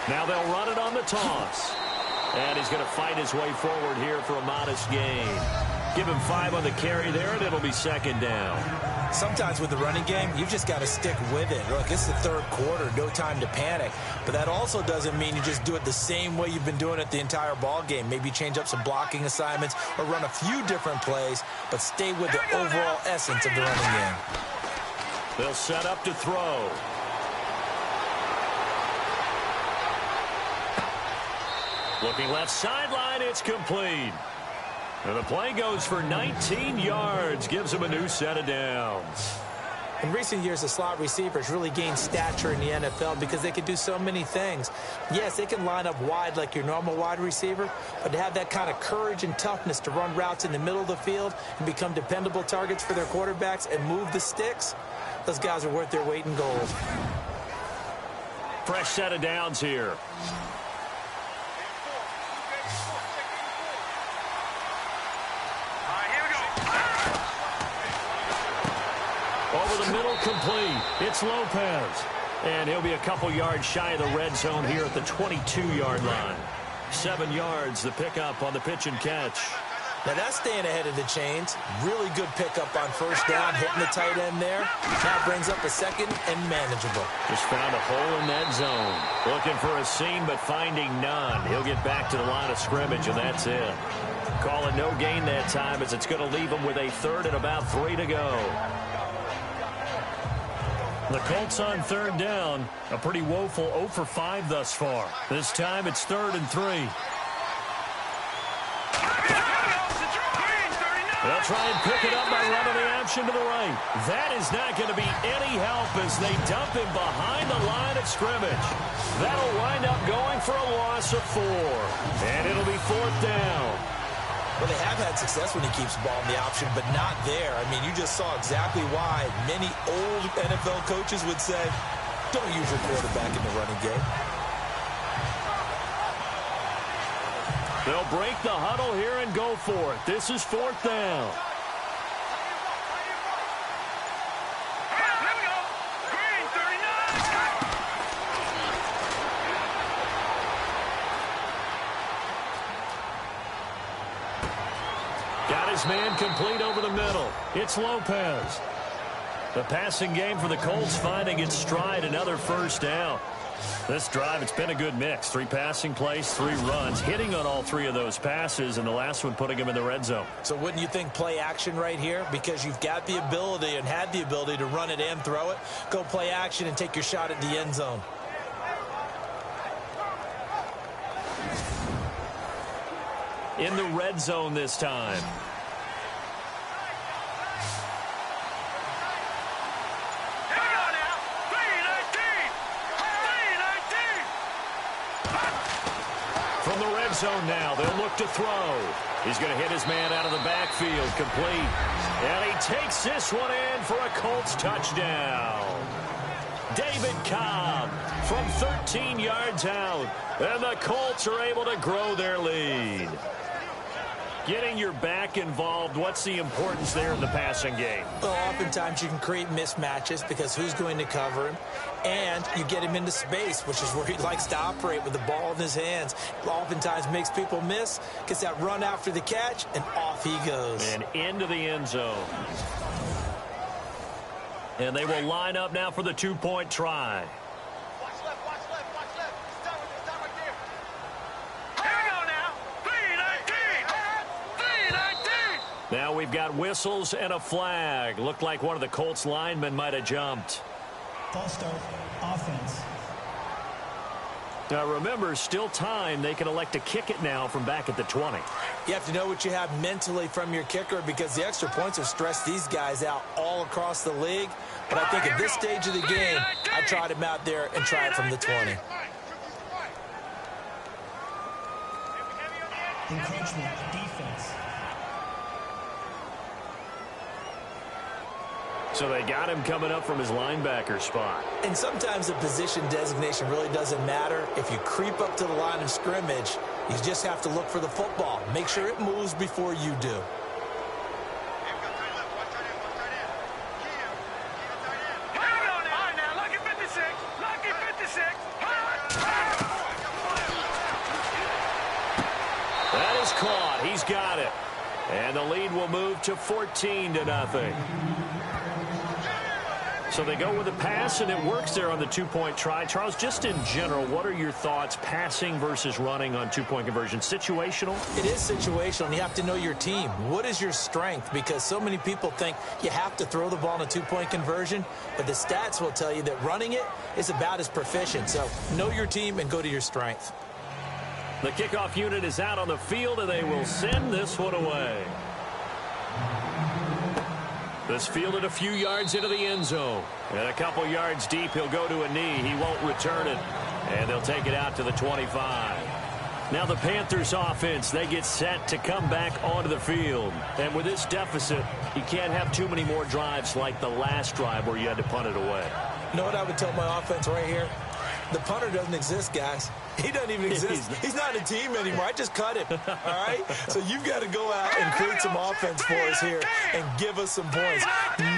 Now they'll run it on the toss. And he's going to fight his way forward here for a modest gain. Give him 5 on the carry there, and it'll be 2nd down. Sometimes with the running game, you've just got to stick with it. Look, it's the 3rd quarter, no time to panic. But that also doesn't mean you just do it the same way you've been doing it the entire ball game. Maybe change up some blocking assignments or run a few different plays, but stay with the overall essence of the running game. They'll set up to throw. Looking left sideline, it's complete. And the play goes for 19 yards, gives him a new set of downs. In recent years, the slot receivers really gained stature in the NFL because they can do so many things. Yes, they can line up wide like your normal wide receiver, but to have that kind of courage and toughness to run routes in the middle of the field and become dependable targets for their quarterbacks and move the sticks, those guys are worth their weight in gold. Fresh set of downs here. Over the middle, complete. It's Lopez. And he'll be a couple yards shy of the red zone here at the 22-yard line. 7 yards, the pickup on the pitch and catch. Now that's staying ahead of the chains. Really good pickup on 1st down, hitting the tight end there. Now brings up a 2nd and manageable. Just found a hole in that zone. Looking for a seam, but finding none. He'll get back to the line of scrimmage, and that's it. Call it no gain that time, as it's going to leave him with a 3rd and about 3 to go. The Colts on 3rd down. A pretty woeful 0 for 5 thus far. This time it's 3rd and 3. They'll try and pick it up by running the option to the right. That is not going to be any help as they dump him behind the line of scrimmage. That'll wind up going for a loss of 4. And it'll be 4th down. Well, they have had success when he keeps the ball in the option, but not there. I mean, you just saw exactly why many old NFL coaches would say, don't use your quarterback in the running game. They'll break the huddle here and go for it. This is 4th down. Got his man complete over the middle. It's Lopez. The passing game for the Colts finding its stride, another 1st down. This drive, it's been a good mix. 3 passing plays, 3 runs, hitting on all 3 of those passes, and the last one putting him in the red zone. So wouldn't you think play action right here? Because you've got the ability and had the ability to run it and throw it. Go play action and take your shot at the end zone. In the red zone this time. From the red zone now, they'll look to throw. He's going to hit his man out of the backfield, complete. And he takes this one in for a Colts touchdown. David Cobb from 13 yards out. And the Colts are able to grow their lead. Getting your back involved, what's the importance there in the passing game? Well, oftentimes you can create mismatches because who's going to cover him? And you get him into space, which is where he likes to operate with the ball in his hands. Oftentimes makes people miss, gets that run after the catch, and off he goes. And into the end zone. And they will line up now for the two-point try. Watch left, watch left, watch left. Stop right there. Here we go now. 3-19. Now we've got whistles and a flag. Looked like one of the Colts linemen might have jumped. False start, offense. Now remember, still time. They can elect to kick it now from back at the 20. You have to know what you have mentally from your kicker because the extra points have stressed these guys out all across the league. But I think at this stage of the game, I tried him out there and try it from the 20. Encroachment, defense. So they got him coming up from his linebacker spot. And sometimes the position designation really doesn't matter. If you creep up to the line of scrimmage, you just have to look for the football. Make sure it moves before you do. That is caught. He's got it. And the lead will move to 14-0. So they go with a pass, and it works there on the two-point try. Charles, just in general, what are your thoughts passing versus running on two-point conversion? Situational? It is situational, and you have to know your team. What is your strength? Because so many people think you have to throw the ball in a two-point conversion, but the stats will tell you that running it is about as proficient. So know your team and go to your strength. The kickoff unit is out on the field, and they will send this one away. This fielded a few yards into the end zone. And a couple yards deep, he'll go to a knee. He won't return it. And they'll take it out to the 25. Now the Panthers offense, they get set to come back onto the field. And with this deficit, you can't have too many more drives like the last drive where you had to punt it away. You know what I would tell my offense right here? The punter doesn't exist, guys. He doesn't even exist. He's not a team anymore. I just cut him. All right? So you've got to go out and create some offense for us here and give us some points.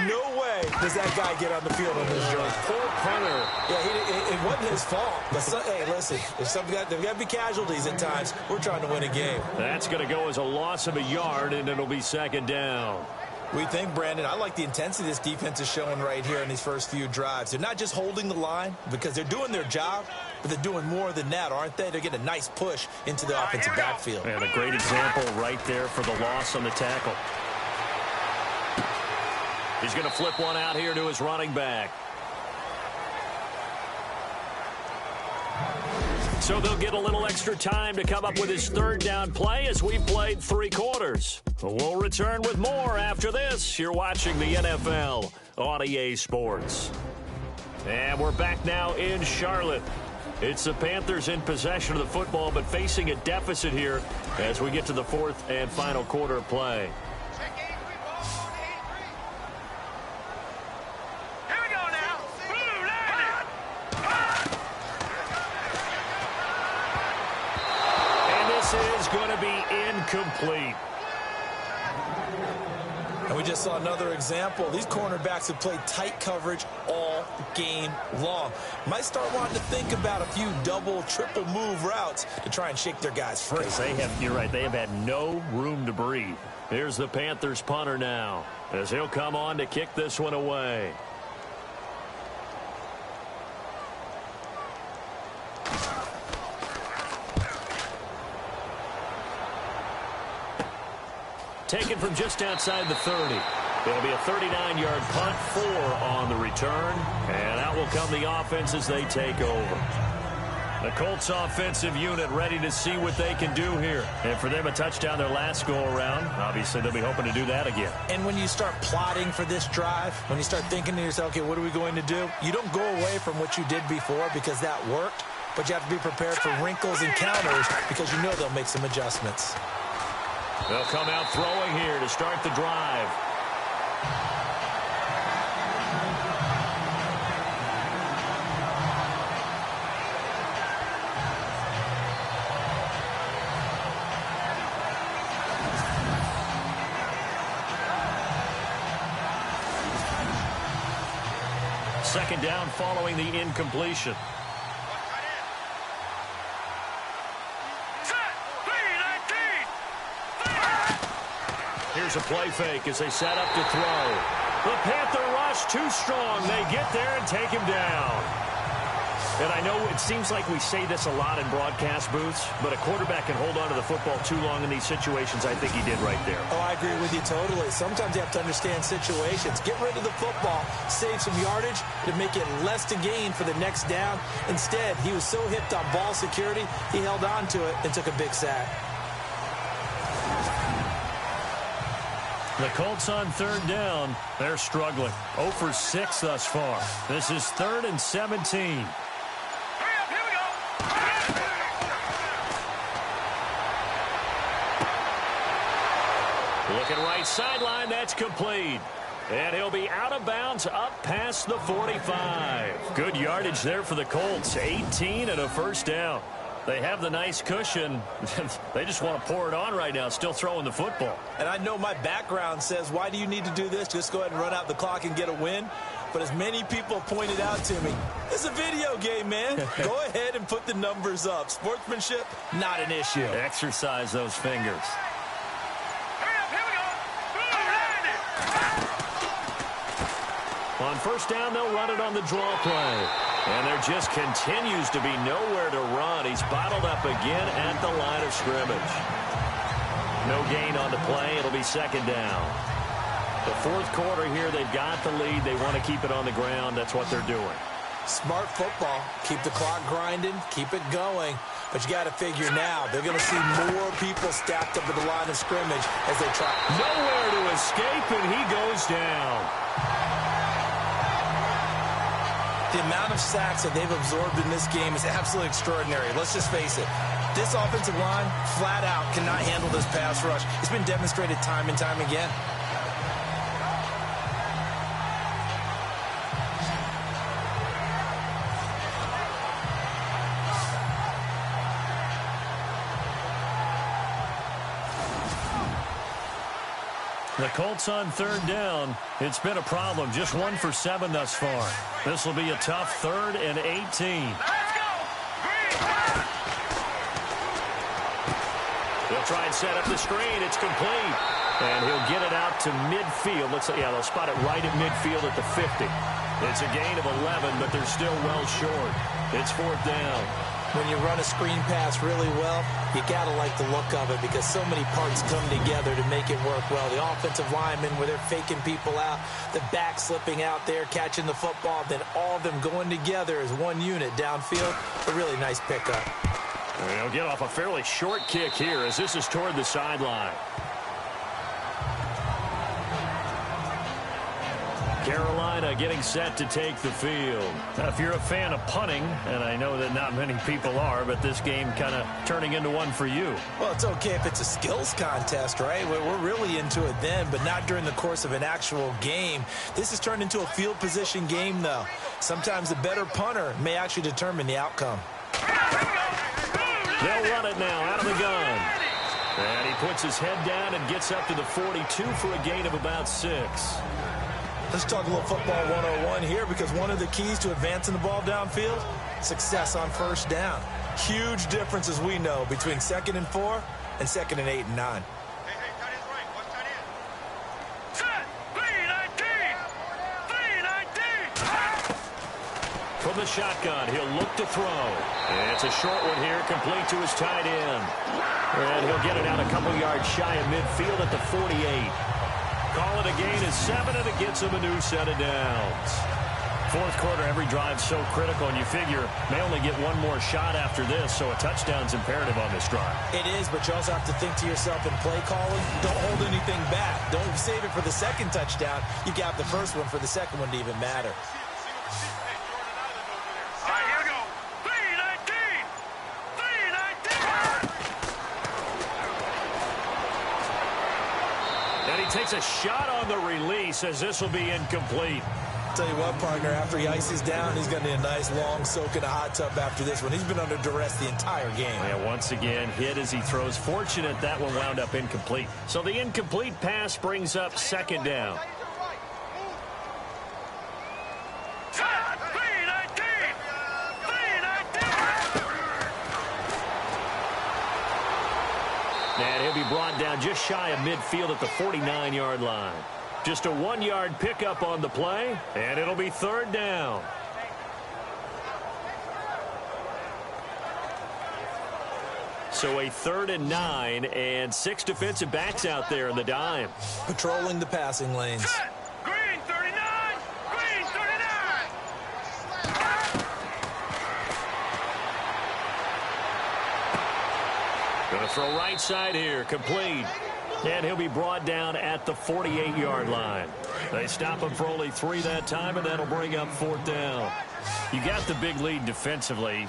No way does that guy get on the field on this drive. Poor punter. Yeah, it wasn't his fault. But hey, listen, there's got to be casualties at times. We're trying to win a game. That's going to go as a loss of a yard, and it'll be second down. We think, Brandon, I like the intensity this defense is showing right here in these first few drives. They're not just holding the line because they're doing their job, but they're doing more than that, aren't they? They're getting a nice push into the offensive backfield. And a great example right there for the loss on the tackle. He's going to flip one out here to his running back. So they'll get a little extra time to come up with his third down play as we've played 3 quarters. We'll return with more after this. You're watching the NFL on EA Sports. And we're back now in Charlotte. It's the Panthers in possession of the football, but facing a deficit here as we get to the 4th and final quarter of play. Is going to be incomplete. And we just saw another example. These cornerbacks have played tight coverage all game long. Might start wanting to think about a few double, triple move routes to try and shake their guys free. You're right, they have had no room to breathe. Here's the Panthers punter now as he'll come on to kick this one away. Taken from just outside the 30. It'll be a 39-yard punt, 4 on the return. And out will come the offense as they take over. The Colts offensive unit ready to see what they can do here. And for them, a touchdown their last go-around. Obviously, they'll be hoping to do that again. And when you start plotting for this drive, when you start thinking to yourself, okay, what are we going to do? You don't go away from what you did before because that worked. But you have to be prepared for wrinkles and counters because you know they'll make some adjustments. They'll come out throwing here to start the drive. second down following the incompletion. Here's a play fake as they set up to throw. The Panther rush too strong. They get there and take him down. And I know it seems like we say this a lot in broadcast booths, but a quarterback can hold on to the football too long in these situations. I think he did right there. Oh, I agree with you totally. Sometimes you have to understand situations. Get rid of the football, save some yardage to make it less to gain for the next down. Instead, he was so hipped on ball security, he held on to it and took a big sack. The Colts on third down. They're struggling. 0 for 6 thus far. This is 3rd and 17. Looking right sideline, that's complete. And he'll be out of bounds up past the 45. Good yardage there for the Colts. 18 and a first down. They have the nice cushion. They just want to pour it on right now, still throwing the football. And I know my background says, why do you need to do this? Just go ahead and run out the clock and get a win. But as many people pointed out to me, it's a video game, man. Go ahead and put the numbers up. Sportsmanship, not an issue. Exercise those fingers. On first down, they'll run it on the draw play. And there just continues to be nowhere to run. He's bottled up again at the line of scrimmage. No gain on the play. It'll be second down. The fourth quarter here, they've got the lead. They want to keep it on the ground. That's what they're doing. Smart football. Keep the clock grinding. Keep it going. But you got to figure now, they're going to see more people stacked up at the line of scrimmage as they try. Nowhere to escape, and he goes down. The amount of sacks that they've absorbed in this game is absolutely extraordinary. Let's just face it. This offensive line, flat out, cannot handle this pass rush. It's been demonstrated time and time again. The Colts on third down. It's been a problem. Just 1 for 7 thus far. This will be a tough 3rd and 18. They'll try and set up the screen. It's complete. And he'll get it out to midfield. Looks like, yeah, they'll spot it right at midfield at the 50. It's a gain of 11, but they're still well short. It's 4th down. When you run a screen pass really well, you got to like the look of it because so many parts come together to make it work well. The offensive linemen, where they're faking people out, the back slipping out there, catching the football, then all of them going together as one unit downfield. A really nice pickup. And he'll get off a fairly short kick here as this is toward the sideline. Carolina getting set to take the field. Now, if you're a fan of punting, and I know that not many people are, but this game kind of turning into one for you. Well, it's okay if it's a skills contest, right? We're really into it then, but not during the course of an actual game. This has turned into a field position game, though. Sometimes the better punter may actually determine the outcome. They'll run it now out of the gun. And he puts his head down and gets up to the 42 for a gain of about 6. Let's talk a little football 101 here because one of the keys to advancing the ball downfield, success on first down. Huge difference, as we know, between 2nd and 4 and 2nd and 8 and 9. From the shotgun, he'll look to throw. And it's a short one here, complete to his tight end. And he'll get it out a couple yards shy of midfield at the 48. Call it a gain of 7, and it gets him a new set of downs. Fourth quarter, every drive's so critical, and you figure may only get one more shot after this, so a touchdown's imperative on this drive. It is, but you also have to think to yourself in play calling, don't hold anything back. Don't save it for the second touchdown. You got the first one for the second one to even matter. Takes a shot on the release as this will be incomplete. Tell you what, partner, after he ices down, he's going to need a nice long soak in a hot tub after this one. He's been under duress the entire game. Yeah, once again, hit as he throws. Fortunate that one wound up incomplete. So the incomplete pass brings up 2nd down. he'll be brought down just shy of midfield at the 49-yard line. Just a 1-yard pickup on the play, and it'll be third down. So a 3rd and 9, and 6 defensive backs out there in the dime. Patrolling the passing lanes. Green 39! Green 39! Going to throw right side here, complete. And he'll be brought down at the 48-yard line. They stop him for only 3 that time, and that'll bring up 4th down. You got the big lead defensively,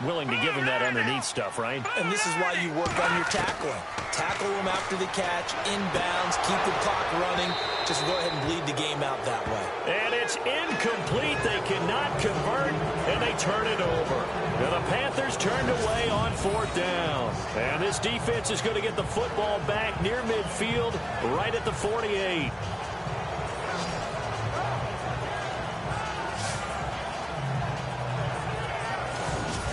willing to give him that underneath stuff, right? And this is why you work on your tackling. Tackle him after the catch, inbounds, keep the clock running. Just go ahead and bleed the game out that way. And it's incomplete. They cannot convert, and they turn it over. Now the Panthers turned away on 4th down. And this defense is going to get the football back near midfield, right at the 48.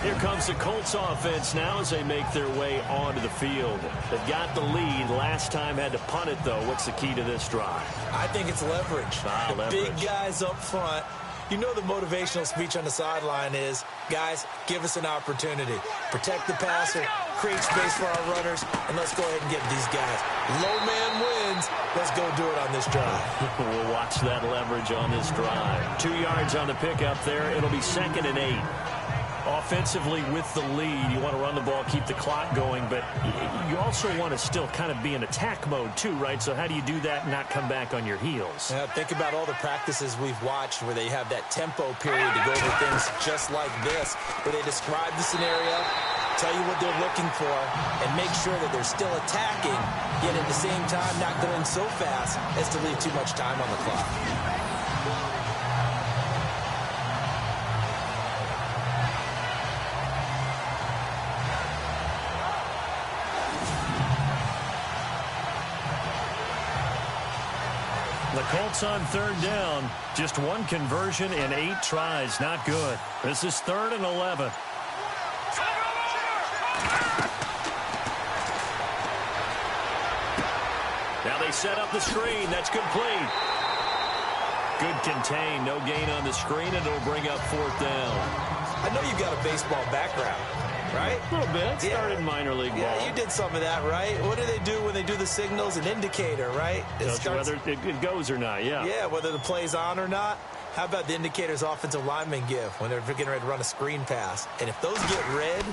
Here comes the Colts offense now as they make their way onto the field. They've got the lead. Last time had to punt it, though. What's the key to this drive? I think it's leverage. Leverage. Big guys up front. You know the motivational speech on the sideline is, guys, give us an opportunity. Protect the passer, create space for our runners, and let's go ahead and get these guys. Low man wins. Let's go do it on this drive. We'll watch that leverage on this drive. 2 yards on the pickup there. It'll be 2nd and 8. Offensively with the lead, you want to run the ball, keep the clock going, but you also want to still kind of be in attack mode too, right? So how do you do that and not come back on your heels? Yeah, think about all the practices we've watched where they have that tempo period to go over things just like this, where they describe the scenario, tell you what they're looking for, and make sure that they're still attacking, yet at the same time not going so fast as to leave too much time on the clock. The Colts on 3rd down. Just 1 conversion in 8 tries. Not good. This is 3rd and 11. Now they set up the screen. That's complete. Good contain. No gain on the screen, and it'll bring up 4th down. I know you've got a baseball background, right? A little bit. Started minor league ball. Yeah, you did some of that, right? What do they do when they do the signals? An indicator, right? Whether it goes or not, yeah. Yeah, whether the play's on or not. How about the indicators offensive linemen give when they're getting ready to run a screen pass? And if those get red,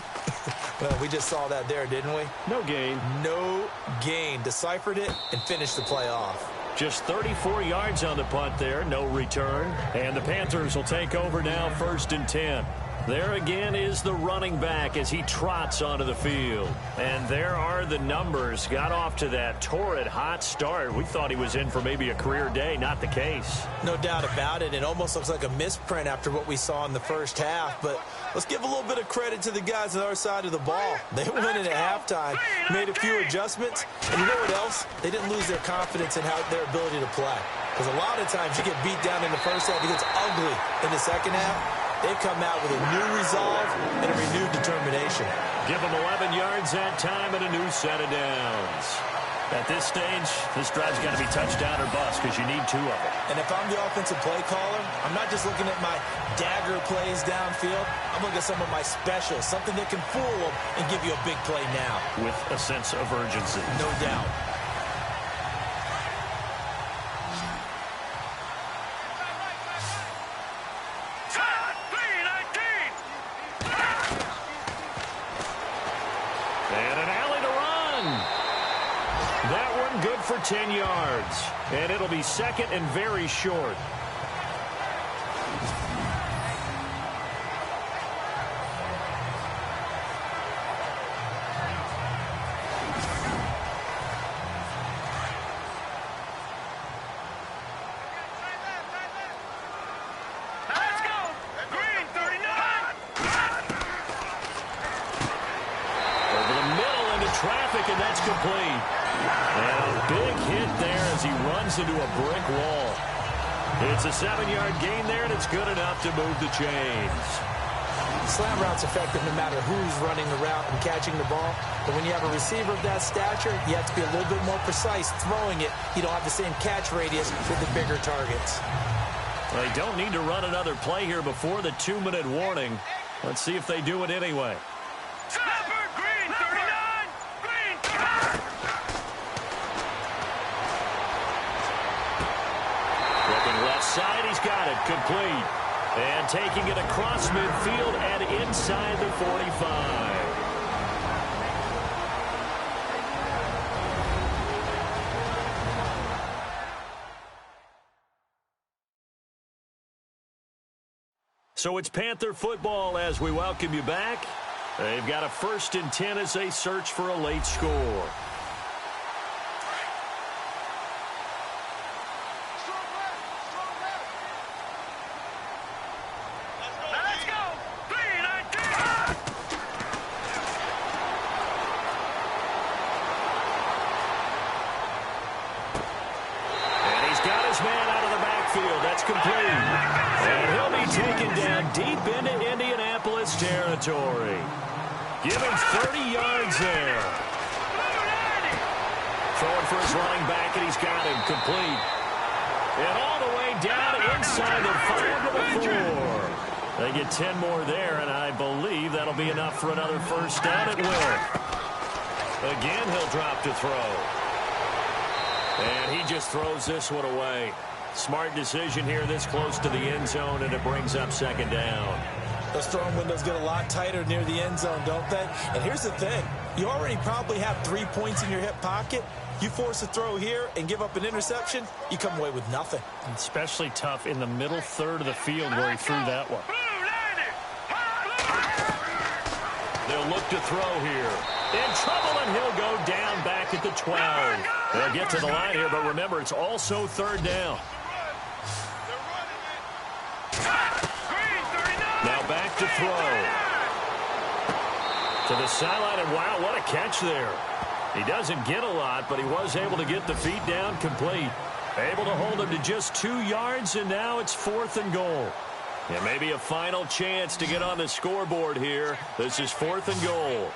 well, we just saw that there, didn't we? No gain. No gain. Deciphered it and finished the play off. Just 34 yards on the punt there. No return. And the Panthers will take over now, 1st and 10. There again is the running back as he trots onto the field. And there are the numbers. Got off to that torrid hot start. We thought he was in for maybe a career day. Not the case. No doubt about it. It almost looks like a misprint after what we saw in the first half. But let's give a little bit of credit to the guys on our side of the ball. They went in at halftime, made a few adjustments. And you know what else? They didn't lose their confidence in their ability to play. Because a lot of times you get beat down in the first half. It gets ugly in the second half. They've come out with a new resolve and a renewed determination. Give them 11 yards that time and a new set of downs. At this stage, this drive's got to be touchdown or bust because you need 2 of them. And if I'm the offensive play caller, I'm not just looking at my dagger plays downfield. I'm looking at some of my specials, something that can fool them and give you a big play now. With a sense of urgency. No doubt. Good for 10 yards. And it'll be 2nd and very short. Let's go! Green 39! Over the middle into traffic, and that's complete. And a big hit there as he runs into a brick wall. It's a 7-yard gain there, and it's good enough to move the chains. Slant route's effective no matter who's running the route and catching the ball. But when you have a receiver of that stature, you have to be a little bit more precise throwing it. You don't have the same catch radius with the bigger targets. They don't need to run another play here before the 2-minute warning. Let's see if they do it anyway. Snapper, green, 39, green. Looking left side, he's got it, complete. And taking it across midfield and inside the 45. So it's Panther football as we welcome you back. They've got a 1st and 10 as they search for a late score. Let's go. 3-19. And he's got his man out of the backfield. That's complete. And he'll be taken down deep into Indianapolis territory. Give him 30 yards there. Throwing for his running back, and he's got him complete. And all the way down inside the 5 to the 4. They get 10 more there, and I believe that'll be enough for another first down. It will. Again, he'll drop to throw. And he just throws this one away. Smart decision here this close to the end zone, and it brings up 2nd down. Those throwing windows get a lot tighter near the end zone, don't they? And here's the thing. You already probably have 3 points in your hip pocket. You force a throw here and give up an interception, you come away with nothing. Especially tough in the middle third of the field where he threw that one. They'll look to throw here. In trouble, and he'll go down back at the 12. They'll get to the line here, but remember, it's also 3rd down. Now back to throw. To the sideline, and wow, what a catch there. He doesn't get a lot, but he was able to get the feet down complete. Able to hold him to just 2 yards, and now it's 4th and goal. And maybe a final chance to get on the scoreboard here. This is 4th and goal.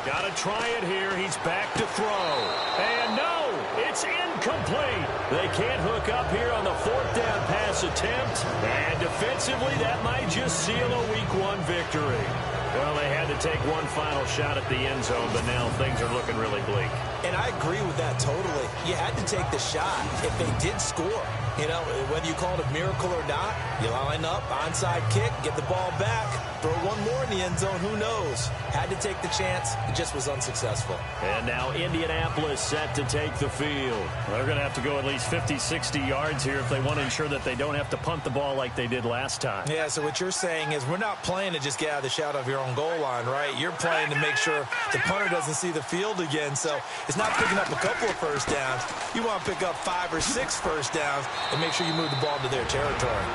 Got to try it here. He's back to throw. And no, it's incomplete. They can't hook up here on the 4th down pass attempt. And defensively, that might just seal a Week 1 victory. Well, they had to take one final shot at the end zone, but now things are looking really bleak. And I agree with that totally. You had to take the shot if they did score. You know, whether you call it a miracle or not, you line up, onside kick, get the ball back, throw one more in the end zone, who knows? Had to take the chance. It just was unsuccessful. And now Indianapolis set to take the field. They're going to have to go at least 50, 60 yards here if they want to ensure that they don't have to punt the ball like they did last time. Yeah, so what you're saying is we're not playing to just get out of the shadow of your own goal line, right? You're playing to make sure the punter doesn't see the field again. So it's not picking up a couple of first downs. You want to pick up 5 or 6 first downs and make sure you move the ball into their territory.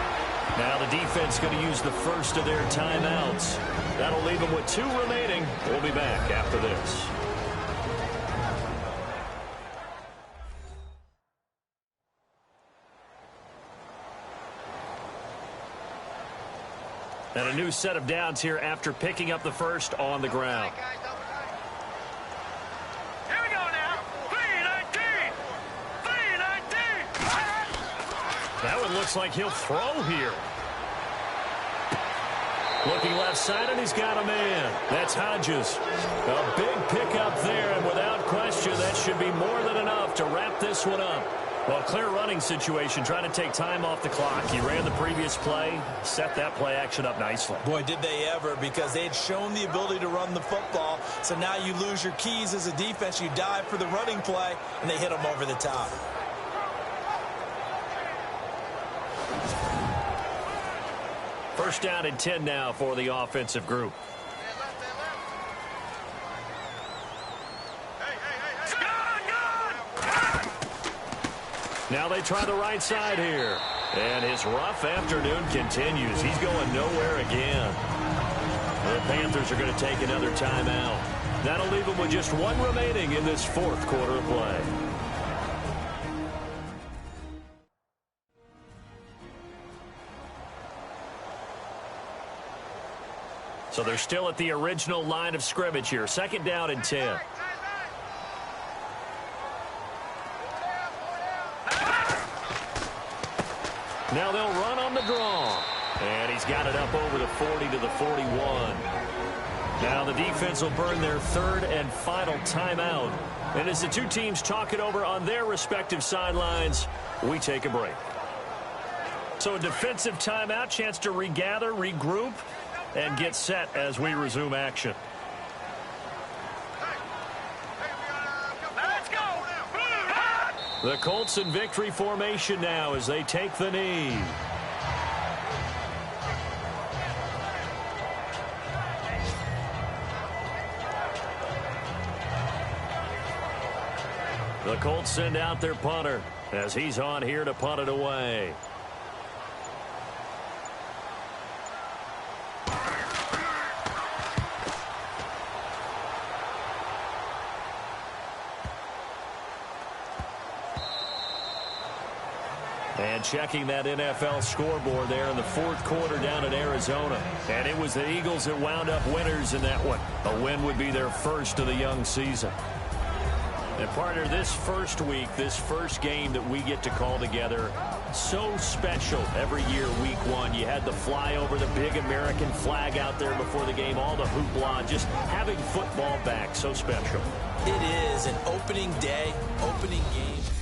Now the defense going to use the first of their timeouts. That'll leave them with 2 remaining. We'll be back after this. And a new set of downs here after picking up the first on the ground. Here we go now. 3-19. 3-19. That one looks like he'll throw here. Looking left side, and he's got a man. That's Hodges. A big pickup there, and without question, that should be more than enough to wrap this one up. Well, clear running situation, trying to take time off the clock. He ran the previous play, set that play action up nicely. Boy, did they ever, because they had shown the ability to run the football. So now you lose your keys as a defense. You dive for the running play, and they hit them over the top. First down and 10 now for the offensive group. Now they try the right side here. And his rough afternoon continues. He's going nowhere again. The Panthers are going to take another timeout. That'll leave them with just 1 remaining in this 4th quarter of play. So they're still at the original line of scrimmage here. 2nd down and 10. Now they'll run on the draw. And he's got it up over the 40 to the 41. Now the defense will burn their 3rd and final timeout. And as the two teams talk it over on their respective sidelines, we take a break. So a defensive timeout, chance to regather, regroup, and get set as we resume action. Let's go! The Colts in victory formation now as they take the knee. The Colts send out their punter as he's on here to punt it away. And checking that NFL scoreboard there in the 4th quarter down in Arizona. And it was the Eagles that wound up winners in that one. A win would be their first of the young season. And partner, this first week, this first game that we get to call together, so special every year, week 1. You had the flyover, the big American flag out there before the game, all the hoopla, just having football back, so special. It is an opening day, opening game.